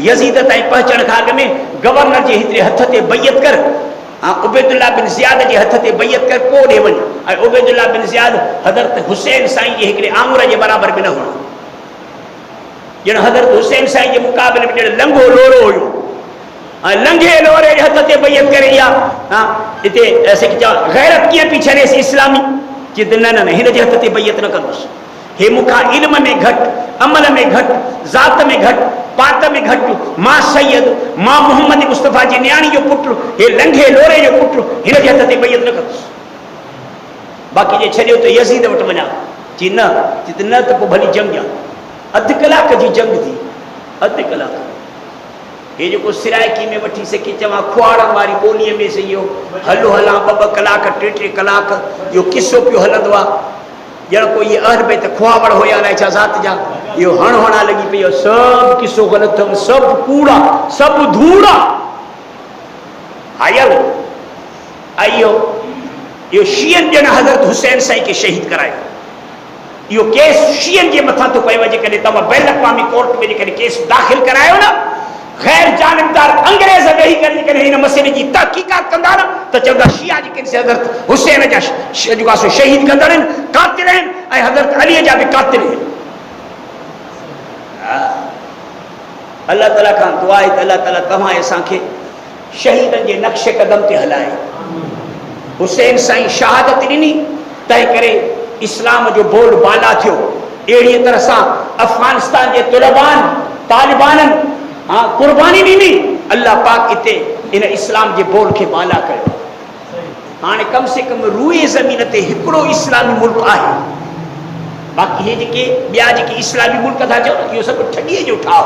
यज़ीद ताईं पहुचण खां अॻ में गवर्नर जे हिकिड़े हथ ते बैयत कर उबैदुल्लाह बिन ज़ियाद के हथ ते बैयत कर को ॾे वञ ऐं उबैदुल्लाह बिन ज़ियाद हज़रत हुसैन साईं जे हिकिड़े आंगुर जे बराबरि बि न हुओ ॼण हज़रत हुसैन साईं जे मुक़ाबले में ॼण लंघो लोरो हुयो ऐं लंघे लोरे जे हथ ते बैयत करे इहा हिते असांखे चवां गैरत कीअं पई छॾेसि इस्लामी चई त न न हिन जे हथ ते बैयत न कंदुसि हे मूंखां इल्म में घटि अमल में घटि ज़ात में घटि पात में घटि मां सैयद मां मोहम्मद मुस्तफ़ा जी न्याणी जो पुटु हे लंघे लोरे जो पुटु हिन जे हथ ते बैयत न कंदुसि बाक़ी जे छॾियो त यज़ीद वटि वञा चई न त पोइ भली जंग आहे 1/2 कलाक जी जंग थी 1/2 कलाक हे जेको सिराइकी में वठी सघे चवां खुआड़नि वारी ॿोलीअ में से इहो हलो हलां 2-2 कलाक 3-3 कलाक इहो किसो पियो हलंदो आहे ॼण कोई इहे अहर भई त खुआवड़ हुया अलाए छा ज़ात जा इहो हणा लॻी पई आहे सभु किसो ग़लति अथव सभु कूड़ा सभु धूड़ा आयल इहो शीयनि ॼण हज़रत हुसैन साईं खे शहीद करायो इहो केस शीयनि जे मथां थो पएव जेकॾहिं तव्हां बैन अक़वामी कोर्ट में जेकॾहिं केस दाख़िल करायो न ग़ैर जानबदार अंग्रेज़ वेही करे जेकॾहिं हिन मसइले जी तहक़ीक़ात कंदा न त चवंदा शिया जेके हज़रत हुसैन जा जेको आहे शहीद कंदड़ आहिनि कातिल आहिनि ऐं हज़रत अलीअ जा बि कातिल आहिनि अल्लाह ताला खां दुआ आहे त अल्लाह ताला तव्हां असांखे शहीदनि जे नक्शे क़दम ते हलाए हुसैन साईं शहादत ॾिनी तंहिं करे इस्लाम जो बोल बाला थियो अहिड़ीअ तरह सां अफ़गानिस्तान जे तुलबान तालिबाननि कुर्बानी ॾिनी अल्लाह पाक हिते इन इस्लाम जे बोल खे बाला कयो हाणे कम से कम रूए ज़मीन ते हिकिड़ो इस्लामी मुल्क आहे बाक़ी हे जेके ॿिया जेके इस्लामी मुल्क था चवनि इहो सभु ठॻीअ जो ठाव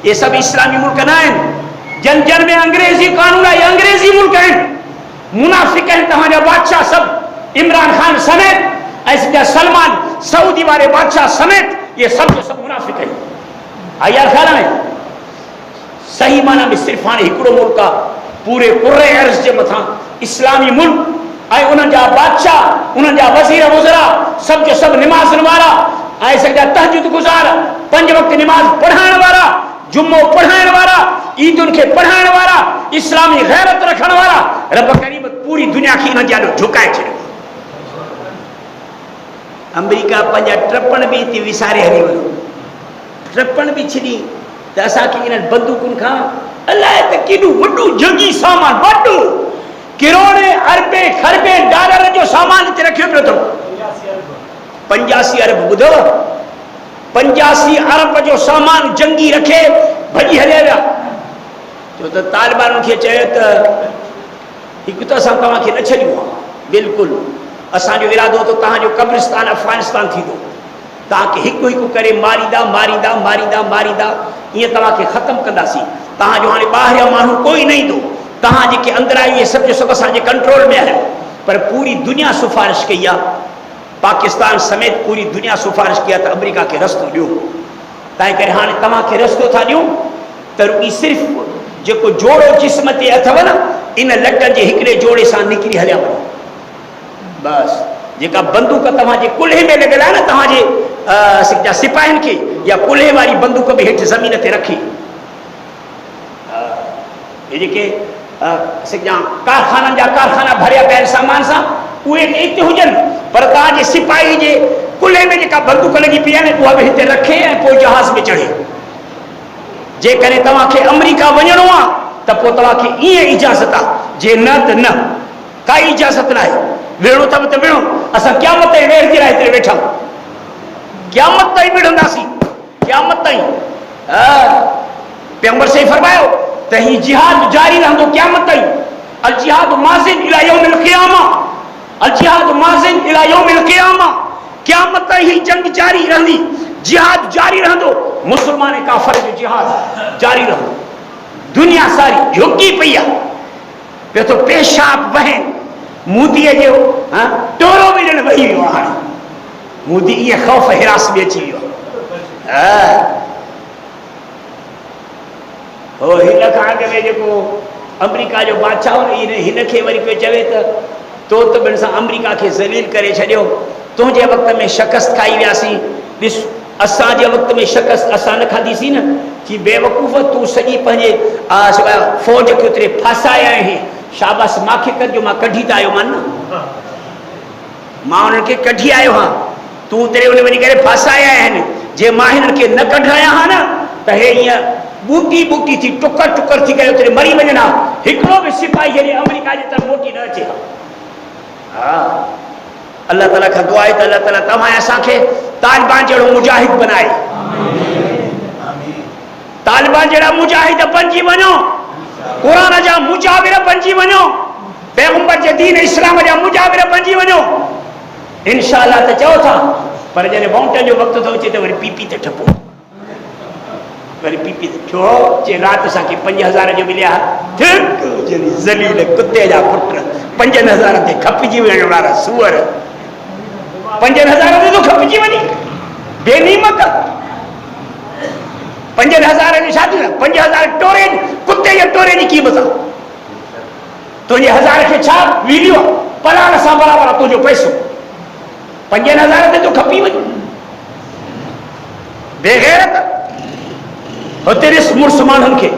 इहे सभु इस्लामी मुल्क न आहिनि जन में अंग्रेज़ी कानून आहे अंग्रेज़ी मुल्क आहिनि मुनाफ़िक़ आहिनि तव्हांजा बादशाह सभु इमरान खान समेत ऐं सॼा सलमान सऊदी वारे बादशाह समेत इहे सभु जो सभु मुनाफ़िक़ आहिनि आई यार ख़्याल में सही माना में सिर्फ़ु हाणे हिकिड़ो मुल्क आहे पूरे कुर्रे अर्ज़ जे मथां इस्लामी मुल्क ऐं उन्हनि जा बादशाह उन्हनि जा वज़ीर वुज़रा सभु जो सभु निमाज़नि वारा ऐं सॼा तहजुद गुज़ार 5 वक़्त निमाज़ पढ़ाइण वारा जुम्मो पढ़ाइण वारा ईदुनि खे पढ़ाइण वारा इस्लामी गैरत रखण वारा रब करीम पूरी दुनिया खे इन जे ॾाढो झुकाए छॾियो अमेरिका पंहिंजा ट्रपण बि हिते विसारे हली वियो ट्रपण बि छॾी त असांखे इन्हनि बंदूकुनि खां अलाए त केॾो वॾो जंगी सामान वॾो किरोड़े अरबे खरबे डॉलर जो सामान हिते रखियो पियो अथव 85 अरब ॿुधव 85 अरब जो सामान जंगी रखे भॼी हलिया विया छो त तालिबाननि खे चयो त हिकु त असां तव्हांखे न छॾियो आहे बिल्कुलु असांजो इरादो त तव्हांजो कब्रिस्तान अफ़गानिस्तान थींदो तव्हांखे हिकु हिकु करे मारींदा मारींदा मारींदा मारींदा ईअं तव्हांखे ख़तमु कंदासीं। तव्हांजो हाणे ॿाहिरियां माण्हू कोई न ईंदो, तव्हां जेके अंदरि आहियो इहे सभु जो सभु असांजे कंट्रोल में आहे। पर पूरी दुनिया सिफारिश कई आहे, पाकिस्तान समेत पूरी दुनिया सिफारिश कई आहे त अमेरिका खे रस्तो ॾियो। तंहिं करे हाणे तव्हांखे रस्तो था ॾियूं त रुॻी सिर्फ़ु जेको जोड़ो जिस्म ते अथव न, इन लटनि जे हिकिड़े जोड़े सां निकिरी हलिया वञो बसि। जेका बंदूक तव्हांजे कुल्हे में लॻियल आहे न, तव्हांजे सिपाहियुनि खे या कुल्हे वारी बंदूक बि हेठि ज़मीन ते रखी, ये जेके कारखाननि जा कारखाना भरिया पिया आहिनि सामान सां, उहे हिते हुजनि, पर तव्हांजे सिपाही जे कुल्हे में जेका बंदूक लॻी पई आहे न, उहा बि हिते रखे ऐं पोइ जहाज़ में चढ़े। जेकॾहिं तव्हांखे अमेरिका वञिणो आहे त पोइ तव्हांखे ईअं इजाज़त आहे, जे न त न, काई इजाज़त न आहे। वेहणो अथव त वेहणो, असां क़यामत ताईं वेह जे लाइ हिते वेठा आहियूं, क़यामत ताईं विढ़ंदासीं, क़यामत ताईं। पैगंबर से फरमायो त हीउ जिहाद जारी रहंदो क़यामत ताईं। अल जिहाद माज़िन इला यौमिल क़ियामा, अल जिहाद माज़िन इला यौमिल क़ियामा, क़यामत ताईं ही जंग जारी रहंदी, जिहाद जारी रहंदो, मुसलमान काफ़िर जो जिहाद जारी रहंदो। दुनिया सारी झुकी पई आहे, पियो थो पेशाब वहे, मोदीअ जो टोरो बि ॼण वही वियो आहे। हाणे मोदी ईअं ख़ौफ़ हिरास में अची वियो आहे। हो हिन खां अॻु में जेको अमेरिका जो बादशाह हो, हिन खे वरी पियो चवे त तो त ॿिनि सां अमेरिका खे ज़लील करे छॾियो, तुंहिंजे वक़्त में शिकस्त खाई वियासीं, ॾिस असांजे वक़्त में शिकस्त असां न खाधीसीं न, कि बेवकूफ़ तूं सॼी पंहिंजे फ़ौज खे उतरे फासाया आहीं, शाबाश मूंखे कजो, मां कढी त आयो मान न, मां उन्हनि खे कढी आयो हा, तूं उतरे उन वञी करे फासाया आहिनि। जे मां हिननि खे न कढाया हा न त हे ईअं बूटी बूटी थी टुकर टुकर थी करे उतरे मरी वञनि हा, हिकिड़ो बि सिपाही जॾहिं अमेरिका जे तरफ़ मोटी न अचे हा। अल्लाह ताला खां दुआ आहे त अल्लाह ताला तव्हां असांखे तालिबान जहिड़ो मुजाहिद बनाए, तालिबान जहिड़ा मुजाहिद बणिजी वञो, क़ुरान जा मुजाहिर बणिजी वञो, पैगंबर जे दीन इस्लाम जा मुजाहिर बणिजी वञो, इंशाअल्लाह। त चओ था, पर जॾहिं वोट जो वक़्तु थो अचे त वरी पीपी ते ठपो, वरी पीपी ते छो जे राति असांखे 5000 जो मिलिया, ज़लील कुते जा पुट 5000 ते खपिजी वञण वारा सूअर, 5000 ते तो खपिजी वञी बेनीमत, 5000 जी शादी न, 5000 टोरे कुते जे टोरे जी क़ीमत आहे। तुंहिंजे 1000 खे छा वीडियो पलाण सां बराबरि आहे तुंहिंजो पैसो, 5000 ते तो खपी वञ बेगैरत। हुते ॾिस मुड़ुस माण्हुनि खे,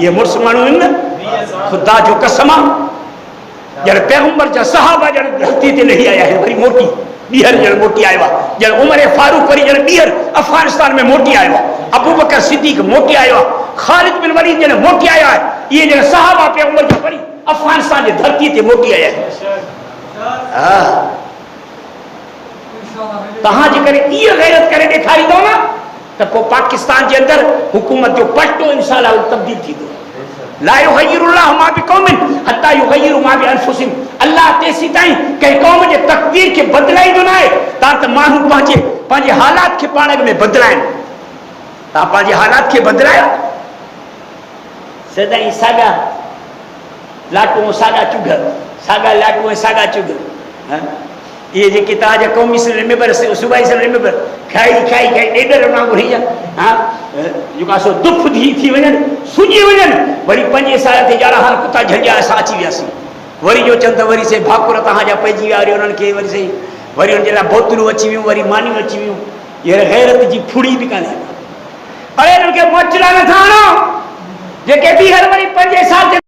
इहे मुड़ुस माण्हू आहिनि न, ख़ुदा जो कसम आहे, ॼण पैगंबर जा सहाबा ॼण धरती ते लही आया आहिनि, वरी मोटी ॿीहर ॼण मोटी आयो आहे, ॼण उमर फारूक वरी ॼण ॿीहर अफ़गानिस्तान में मोटी आयो आहे, अबू बकर सिद्दीक़ मोटी आयो आहे, ख़ालिद बिन वलीद ॼण मोटी आयो आहे, इहे ॼण सहाबा पैगंबर जा वरी अफ़गानिस्तान जे धरती ते मोटी आया आहिनि। तव्हां जेकॾहिं इहा गैरत करे ॾेखारींदो न त पोइ पाकिस्तान जे अंदरि हुकूमत जो पलटो इंशाअल्लाह तब्दील थींदो। ला युग़य्यिरुल्लाहु मा बिक़ौमिन हत्ता युग़य्यिरु मा बिअनफुसिहिम, अल्लाह तेसीं ताईं कंहिं क़ौम जे तक़दीर खे बदिलाईंदो न आहे, तव्हां त माण्हू पंहिंजे हालात खे पाण में बदिलाइनि, तव्हां पंहिंजे हालात खे बदिलायो। सदाईं साॻा लाटू साॻा चुग, साॻा लाटू ऐं साॻा चुग, ये जेके तव्हांजा क़ौमी मेंबर सूबाई मेंबर खाई खाई खाई ॾेढ वांगुरु हीअं जेका सो दुख थी वञनि, सुॼी वञनि, वरी 5 साल ते ॼाणा हाणे कुता झंडिया असां अची वियासीं, वरी जो चवनि त वरी से भाकुर तव्हांजा पइजी विया, वरी उन्हनि खे वरी सही वरी हुनजे लाइ बोतलूं अची वियूं, वरी मानियूं अची वियूं, हींअर गैरत जी फुड़ी बि कान्हे। अड़े हिननि खे मोचला नथा आणो जेके ॿीहर वरी 5 साल